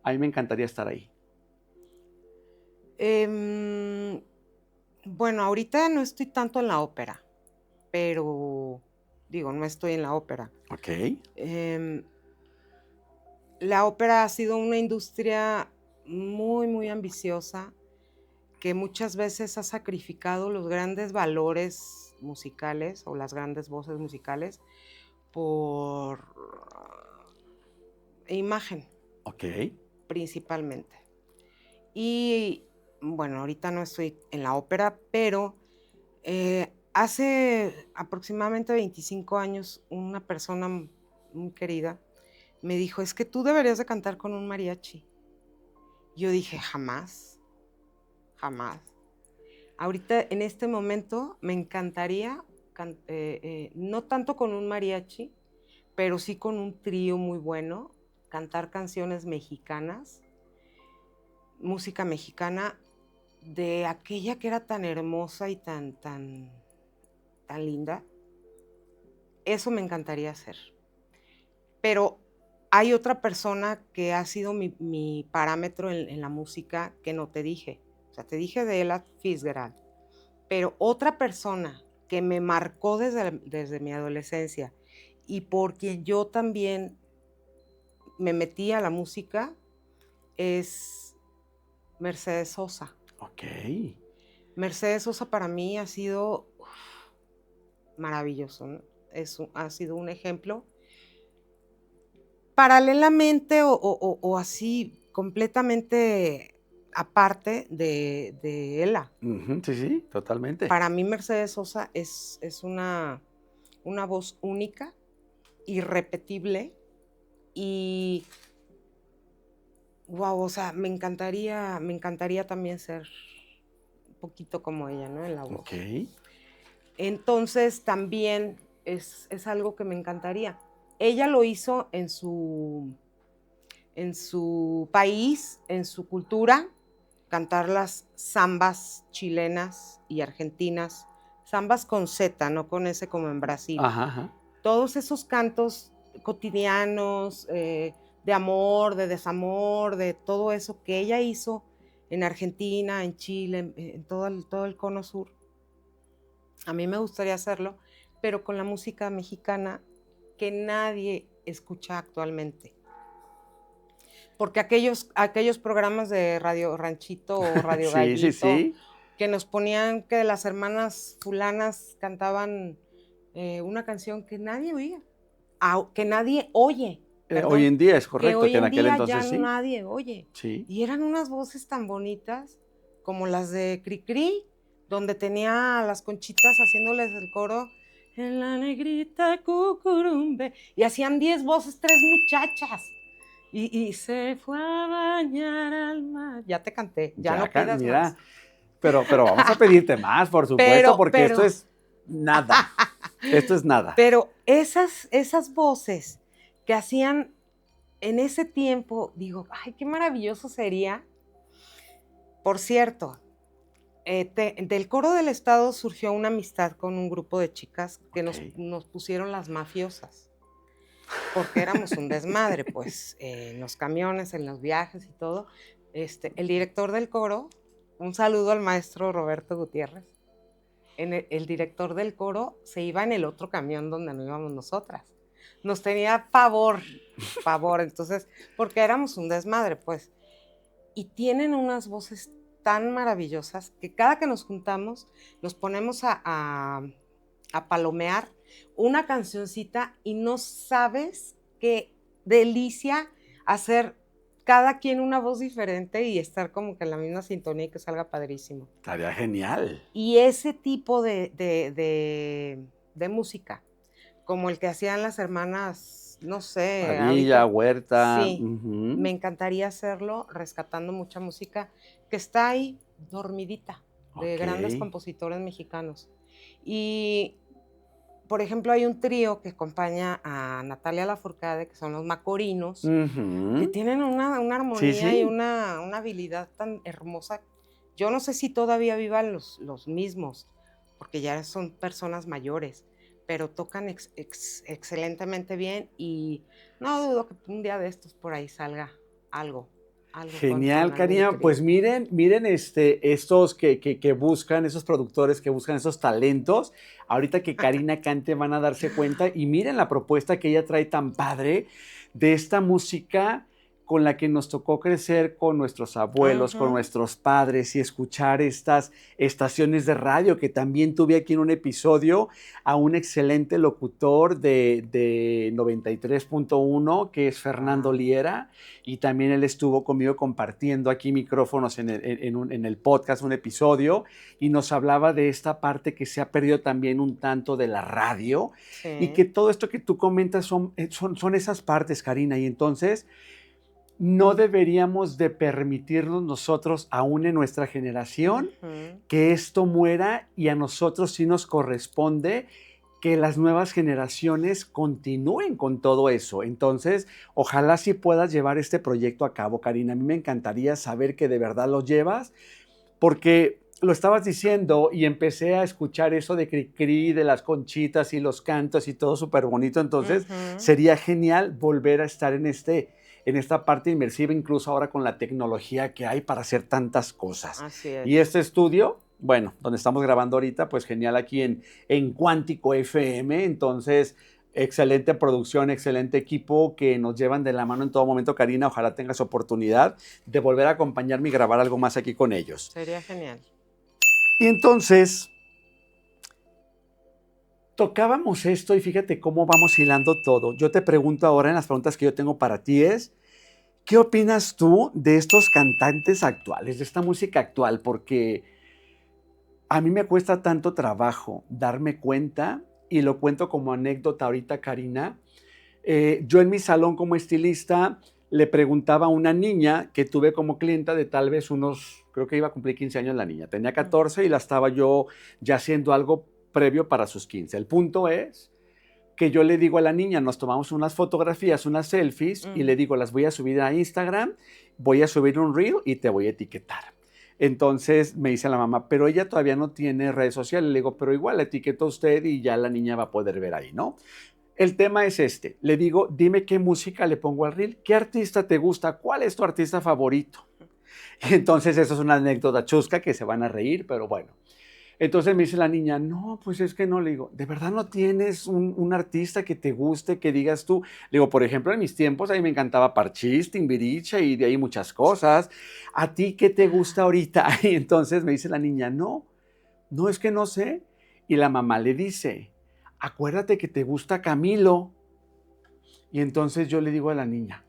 A mí me encantaría estar ahí. Em, bueno, ahorita no estoy tanto en la ópera, pero digo, no estoy en la ópera. Ok. Em, la ópera ha sido una industria muy ambiciosa que muchas veces ha sacrificado los grandes valores musicales o las grandes voces musicales por imagen, Ok. principalmente. Y bueno, ahorita no estoy en la ópera, pero hace aproximadamente 25 años una persona muy querida me dijo, es que tú deberías de cantar con un mariachi. Yo dije, jamás, jamás. Ahorita, en este momento, me encantaría, no tanto con un mariachi, pero sí con un trío muy bueno, cantar canciones mexicanas, música mexicana, de aquella que era tan hermosa y tan linda. Eso me encantaría hacer. Pero hay otra persona que ha sido mi parámetro en la música que no te dije. O sea, te dije de Ella Fitzgerald. Pero otra persona que me marcó desde mi adolescencia y por quien yo también me metí a la música es Mercedes Sosa. Ok. Mercedes Sosa para mí ha sido maravilloso, ¿no? Ha sido un ejemplo. Paralelamente o así, completamente aparte de Ella. Ujú, sí, sí, totalmente. Para mí Mercedes Sosa es una voz única, irrepetible y guau, o sea, me encantaría también ser un poquito como ella, ¿no? En la Ok. voz. Entonces, también es algo que me encantaría. Ella lo hizo en su país, en su cultura, cantar las zambas chilenas y argentinas, zambas con Z, no con S como en Brasil. Ajá, ajá. Todos esos cantos cotidianos, de amor, de desamor, de todo eso que ella hizo en Argentina, en Chile, en todo el cono sur. A mí me gustaría hacerlo, pero con la música mexicana que nadie escucha actualmente. Porque aquellos programas de Radio Ranchito o Radio Sí, sí, Gallito sí. que nos ponían que las hermanas fulanas cantaban una canción que nadie oía, que nadie oye, Hoy perdón, en día es que correcto, hoy que en en aquel día ya entonces sí. nadie oye. Sí. Y eran unas voces tan bonitas como las de Cricri, donde tenía a las Conchitas haciéndoles el coro en la negrita cucurumbe, y hacían 10 voces, 3 muchachas. Y se fue a bañar al mar. Ya te canté, ya no pidas Mira, más. pero vamos a pedirte más, por supuesto, porque esto es nada. Esto es nada. Pero esas voces que hacían en ese tiempo, digo, ay, qué maravilloso sería. Por cierto, del coro del Estado surgió una amistad con un grupo de chicas que nos pusieron las mafiosas, porque éramos un desmadre, pues, en los camiones, en los viajes y todo. El director del coro, un saludo al maestro Roberto Gutiérrez, el director del coro se iba en el otro camión donde no íbamos nosotras. Nos tenía pavor, entonces, porque éramos un desmadre, pues. Y tienen unas voces tan maravillosas que cada que nos juntamos nos ponemos a palomear una cancioncita y no sabes qué delicia hacer cada quien una voz diferente y estar como que en la misma sintonía y que salga padrísimo. Estaría genial. Y ese tipo de música, como el que hacían las hermanas, no sé, Padilla, ahorita, Huerta. sí, me encantaría hacerlo rescatando mucha música que está ahí dormidita, de grandes compositores mexicanos. Y, por ejemplo, hay un trío que acompaña a Natalia Lafourcade, que son los Macorinos, que tienen una armonía y una habilidad tan hermosa. Yo no sé si todavía vivan los mismos, porque ya son personas mayores, pero tocan excelentemente bien y no dudo que un día de estos por ahí salga algo Genial, con algún Karina. trío. Pues miren estos que buscan, esos productores que buscan esos talentos. Ahorita que Karina cante van a darse cuenta y miren la propuesta que ella trae tan padre de esta música con la que nos tocó crecer con nuestros abuelos, con nuestros padres y escuchar estas estaciones de radio, que también tuve aquí en un episodio a un excelente locutor de 93.1, que es Fernando Liera, y también él estuvo conmigo compartiendo aquí micrófonos en el podcast, un episodio, y nos hablaba de esta parte que se ha perdido también un tanto de la radio, y que todo esto que tú comentas son esas partes, Karina, y entonces no deberíamos de permitirnos nosotros, aún en nuestra generación, que esto muera, y a nosotros sí nos corresponde que las nuevas generaciones continúen con todo eso. Entonces, ojalá sí puedas llevar este proyecto a cabo, Karina. A mí me encantaría saber que de verdad lo llevas, porque lo estabas diciendo y empecé a escuchar eso de Cricri, de las conchitas y los cantos y todo súper bonito. Entonces, sería genial volver a estar en esta parte inmersiva, incluso ahora con la tecnología que hay para hacer tantas cosas. Así es. Y este estudio, bueno, donde estamos grabando ahorita, pues genial aquí en Cuántico FM. Entonces, excelente producción, excelente equipo que nos llevan de la mano en todo momento, Karina. Ojalá tengas oportunidad de volver a acompañarme y grabar algo más aquí con ellos. Sería genial. Y entonces, tocábamos esto y fíjate cómo vamos hilando todo. Yo te pregunto ahora, en las preguntas que yo tengo para ti es, ¿qué opinas tú de estos cantantes actuales, de esta música actual? Porque a mí me cuesta tanto trabajo darme cuenta, y lo cuento como anécdota ahorita, Karina. Yo en mi salón como estilista le preguntaba a una niña que tuve como clienta de tal vez creo que iba a cumplir 15 años la niña, tenía 14 y la estaba yo ya haciendo algo previo para sus 15. El punto es que yo le digo a la niña, nos tomamos unas fotografías, unas selfies, y le digo, las voy a subir a Instagram, voy a subir un reel y te voy a etiquetar. Entonces me dice la mamá, pero ella todavía no tiene redes sociales. Le digo, pero igual la etiqueta a usted y ya la niña va a poder ver ahí, ¿no? El tema es este. Le digo, dime qué música le pongo al reel, qué artista te gusta, cuál es tu artista favorito. Y entonces eso es una anécdota chusca que se van a reír, pero bueno. Entonces me dice la niña, no, pues es que no. Le digo, ¿de verdad no tienes un artista que te guste, que digas tú? Le digo, por ejemplo, en mis tiempos a mí me encantaba Parchís, Timbiriche y de ahí muchas cosas. ¿A ti qué te gusta ahorita? Y entonces me dice la niña, no, no, es que no sé. Y la mamá le dice, acuérdate que te gusta Camilo. Y entonces yo le digo a la niña,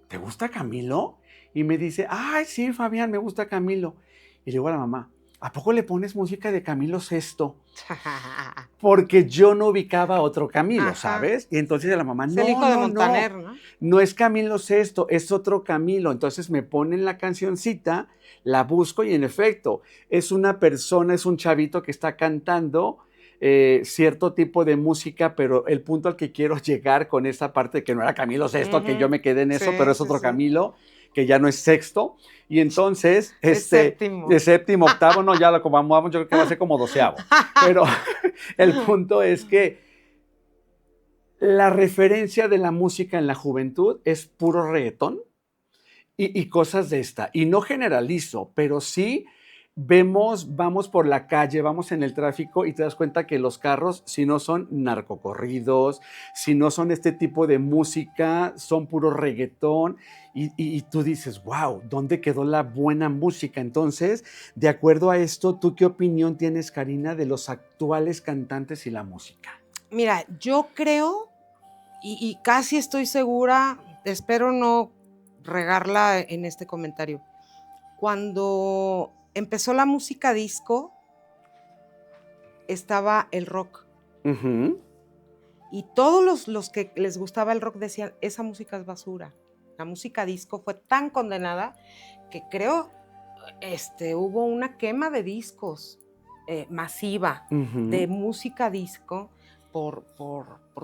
¿te gusta Camilo? Y me dice, ay, sí, Fabián, me gusta Camilo. Y le digo a la mamá, ¿a poco le pones música de Camilo Sesto? Porque yo no ubicaba a otro Camilo, Ajá. ¿sabes? Y entonces la mamá, Es no, el hijo de no, Montaner, no, ¿no? no es Camilo Sesto, es otro Camilo. Entonces me ponen la cancioncita, la busco y en efecto, es una persona, es un chavito que está cantando cierto tipo de música, pero el punto al que quiero llegar con esa parte de que no era Camilo Sesto, que yo me quedé en eso, pero Sí, es sí, otro sí. Camilo, que ya no es sexto, y entonces, Es séptimo. de séptimo, octavo, no, ya lo como vamos, yo creo que va a ser como doceavo, pero el punto es que la referencia de la música en la juventud es puro reggaetón y cosas de esta. Y no generalizo, pero sí vamos por la calle, vamos en el tráfico y te das cuenta que los carros, si no son narcocorridos, si no son este tipo de música, son puro reggaetón. Y tú dices, wow, ¿dónde quedó la buena música? Entonces, de acuerdo a esto, ¿tú qué opinión tienes, Karina, de los actuales cantantes y la música? Mira, yo creo y casi estoy segura, espero no regarla en este comentario. Cuando empezó la música disco, estaba el rock. Uh-huh. Y todos los que les gustaba el rock decían, esa música es basura. La música disco fue tan condenada que creo hubo una quema de discos masiva de música disco por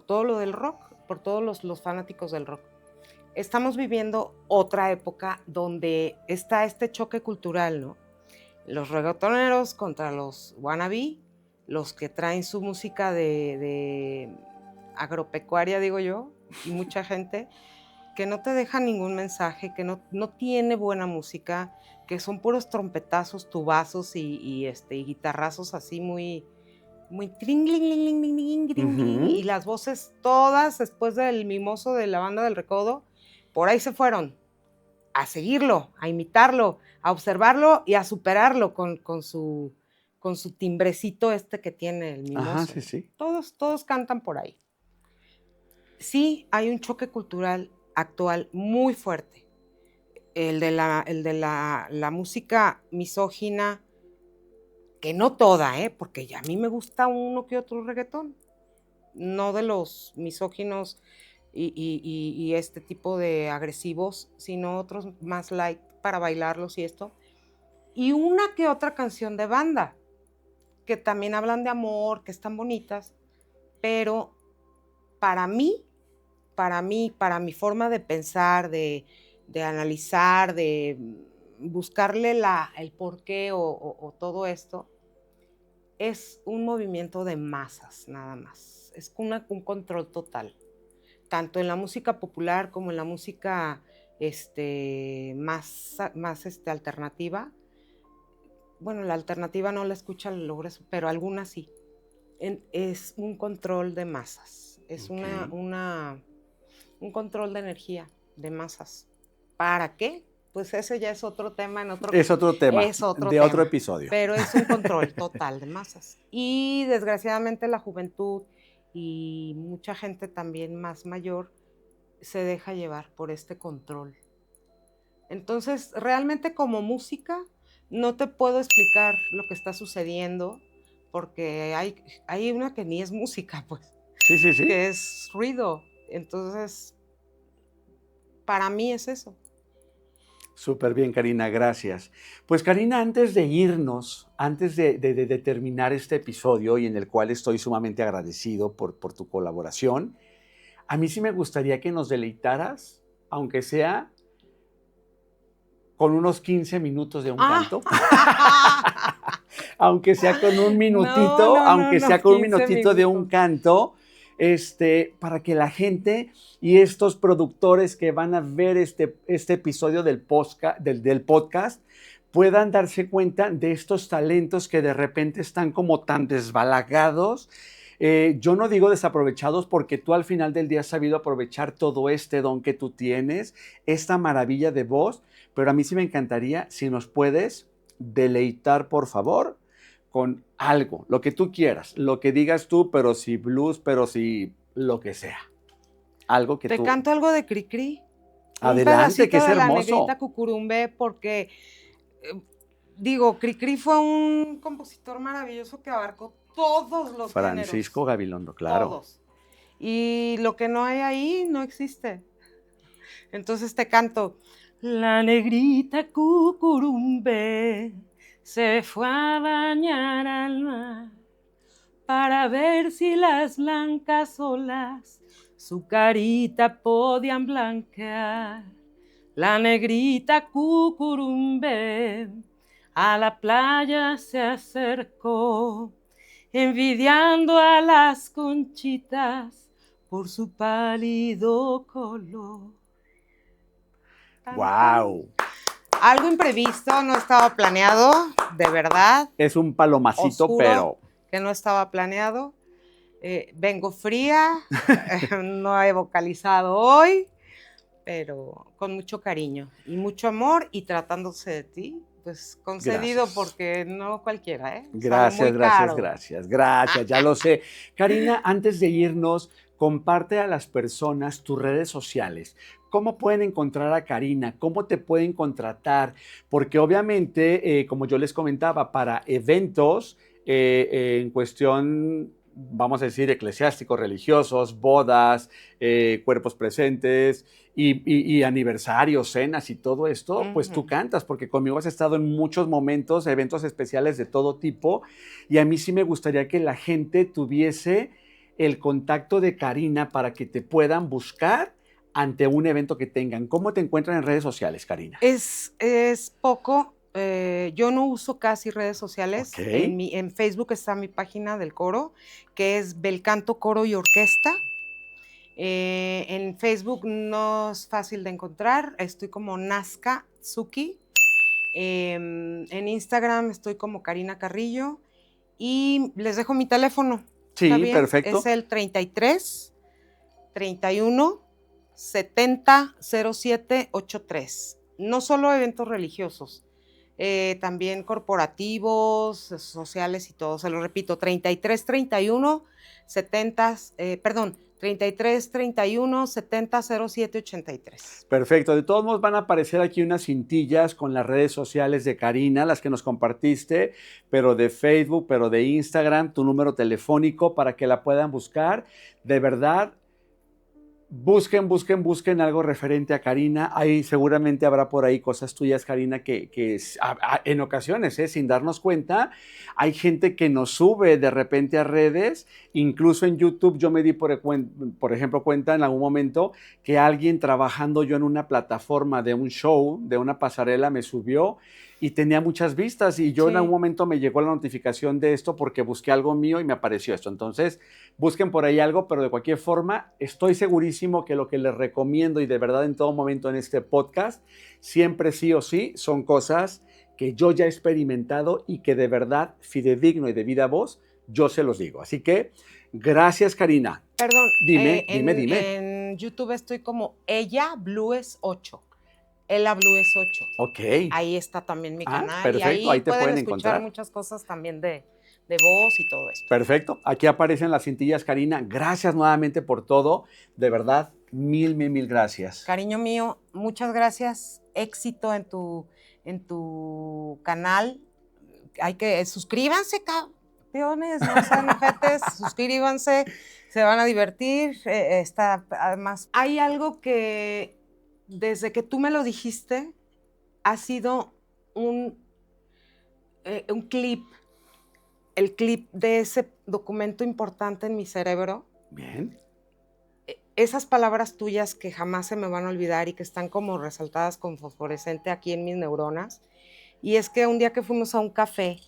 todo lo del rock, por todos los fanáticos del rock. Estamos viviendo otra época donde está este choque cultural, ¿no? Los reggaetoneros contra los wannabe, los que traen su música de agropecuaria, digo yo, y mucha gente que no te deja ningún mensaje, que no tiene buena música, que son puros trompetazos, tubazos y guitarrazos así muy tring, ling, ling, ling, ling, ling, ling, ling, y las voces todas después del mimoso de la banda del Recodo, por ahí se fueron a seguirlo, a imitarlo, a observarlo y a superarlo con su timbrecito que tiene el mimoso. Ajá, sí, sí. Todos cantan por ahí. Sí, hay un choque cultural actual muy fuerte. El de la música misógina, que no toda, porque ya a mí me gusta uno que otro reggaetón, no de los misóginos y este tipo de agresivos, sino otros más light para bailarlos y esto. Y una que otra canción de banda, que también hablan de amor, que están bonitas, pero para mi forma de pensar, de analizar, de buscarle el porqué o todo esto, es un movimiento de masas nada más. Es un control total, tanto en la música popular como en la música más alternativa. Bueno, la alternativa no la escucha lo grueso, pero algunas sí. Es un control de masas, es Okay. un control de energía de masas. ¿Para qué? Pues ese ya es otro tema. Es otro tema, otro episodio. Pero es un control total de masas. Y desgraciadamente la juventud y mucha gente también más mayor se deja llevar por este control. Entonces, realmente como música, no te puedo explicar lo que está sucediendo, porque hay una que ni es música, pues. Sí, sí, sí. Que es ruido. Entonces, para mí es eso. Súper bien, Karina, gracias. Pues Karina, antes de irnos, antes de terminar este episodio y en el cual estoy sumamente agradecido por tu colaboración, a mí sí me gustaría que nos deleitaras, aunque sea con unos 15 minutos de un canto. Aunque sea con un minutito, aunque sea con un minutito de un canto, para que la gente y estos productores que van a ver este episodio del podcast puedan darse cuenta de estos talentos que de repente están como tan desbalagados. Yo no digo desaprovechados porque tú al final del día has sabido aprovechar todo este don que tú tienes, esta maravilla de voz, pero a mí sí me encantaría si nos puedes deleitar, por favor, con algo, lo que tú quieras, lo que digas tú, pero si blues, pero si lo que sea. Algo que Te tú... canto algo de Cricri. Un Adelante, que pedacito es de La hermoso. Negrita Cucurumbe, porque, digo, Cricri fue un compositor maravilloso que abarcó todos los Francisco géneros. Gabilondo, claro. Todos. Y lo que no hay ahí no existe. Entonces te canto. La negrita Cucurumbe se fue a bañar al mar para ver si las blancas olas su carita podían blanquear. La negrita Cucurumbe a la playa se acercó, envidiando a las conchitas por su pálido color. ¡Wow! Algo imprevisto, no estaba planeado, de verdad. Es un palomacito, Oscuro, pero... que no estaba planeado. Vengo fría, no he vocalizado hoy, pero con mucho cariño y mucho amor y tratándose de ti, pues concedido. Gracias. Porque no cualquiera, ¿eh? Gracias, Sale muy gracias, caro. gracias, ya lo sé. Karina, antes de irnos, comparte a las personas tus redes sociales. ¿Cómo pueden encontrar a Karina? ¿Cómo te pueden contratar? Porque obviamente, como yo les comentaba, para eventos en cuestión, vamos a decir, eclesiásticos, religiosos, bodas, cuerpos presentes y aniversarios, cenas y todo esto, pues tú cantas, porque conmigo has estado en muchos momentos, eventos especiales de todo tipo, y a mí sí me gustaría que la gente tuviese el contacto de Karina para que te puedan buscar ante un evento que tengan. ¿Cómo te encuentran en redes sociales, Karina? Es poco. Yo no uso casi redes sociales. Ok. En Facebook está mi página del coro, que es Belcanto Coro y Orquesta. En Facebook no es fácil de encontrar. Estoy como Nazca Tsuki. En Instagram estoy como Karina Carrillo. Y les dejo mi teléfono. ¿Está Sí, bien? perfecto. Es el 33 31 70 07 83. No solo eventos religiosos, también corporativos, sociales y todo. Se lo repito, 33 31 70, 33 31 70 07 83. Perfecto. De todos modos van a aparecer aquí unas cintillas con las redes sociales de Karina, las que nos compartiste, pero de Facebook, pero de Instagram, tu número telefónico para que la puedan buscar. De verdad, busquen algo referente a Karina. Ahí seguramente habrá por ahí cosas tuyas, Karina, que en ocasiones, sin darnos cuenta, hay gente que nos sube de repente a redes, incluso en YouTube. Yo me di, por ejemplo, cuenta en algún momento que alguien trabajando yo en una plataforma de un show, de una pasarela, me subió y tenía muchas vistas, y yo en algún momento me llegó la notificación de esto porque busqué algo mío y me apareció esto. Entonces, busquen por ahí algo, pero de cualquier forma, estoy segurísimo que lo que les recomiendo, y de verdad en todo momento en este podcast, siempre sí o sí, son cosas que yo ya he experimentado y que de verdad, fidedigno y de viva voz, yo se los digo. Así que, gracias, Karina. Perdón, Dime. En YouTube estoy como Ella Blues 8. Ella Blues 8. Ok. Ahí está también mi canal. Perfecto, y ahí te pueden pueden escuchar encontrar muchas cosas también de voz y todo esto. Perfecto, aquí aparecen las cintillas, Karina. Gracias nuevamente por todo. De verdad, mil gracias. Cariño mío, muchas gracias. Éxito en tu canal. Hay que suscríbanse, campeones, no sean ojetes, suscríbanse, se van a divertir. Además, hay algo que desde que tú me lo dijiste ha sido un clip, el clip de ese documento importante en mi cerebro. Bien. Esas palabras tuyas que jamás se me van a olvidar y que están como resaltadas con fosforescente aquí en mis neuronas. Y es que un día que fuimos a un café,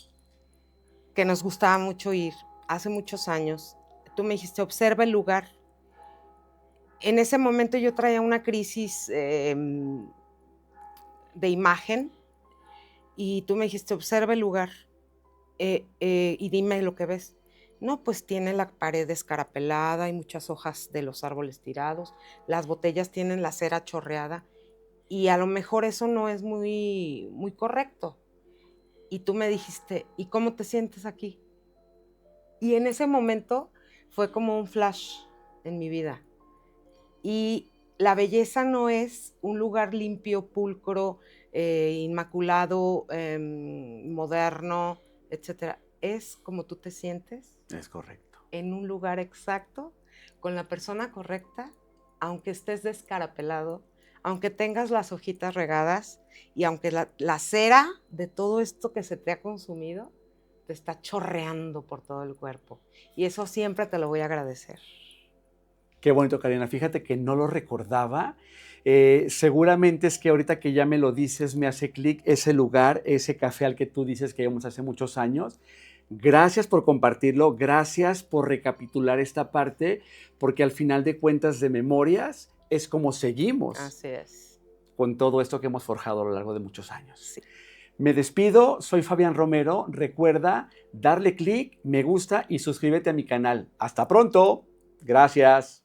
que nos gustaba mucho ir, hace muchos años, tú me dijiste, observa el lugar. En ese momento yo traía una crisis de imagen y tú me dijiste, observa el lugar y dime lo que ves. No, pues tiene la pared escarapelada, hay muchas hojas de los árboles tirados, las botellas tienen la cera chorreada y a lo mejor eso no es muy correcto. Y tú me dijiste, ¿y cómo te sientes aquí? Y en ese momento fue como un flash en mi vida. Y la belleza no es un lugar limpio, pulcro, inmaculado, moderno, etcétera. Es como tú te sientes Es correcto. en un lugar exacto, con la persona correcta, aunque estés descarapelado, aunque tengas las hojitas regadas y aunque la cera de todo esto que se te ha consumido te está chorreando por todo el cuerpo. Y eso siempre te lo voy a agradecer. Qué bonito, Karina. Fíjate que no lo recordaba. Seguramente es que ahorita que ya me lo dices, me hace clic ese lugar, ese café al que tú dices que íbamos hace muchos años. Gracias por compartirlo, gracias por recapitular esta parte, porque al final de cuentas de memorias es como seguimos Así es. con todo esto que hemos forjado a lo largo de muchos años. Sí. Me despido, soy Fabián Romero. Recuerda darle clic, me gusta y suscríbete a mi canal. Hasta pronto. Gracias.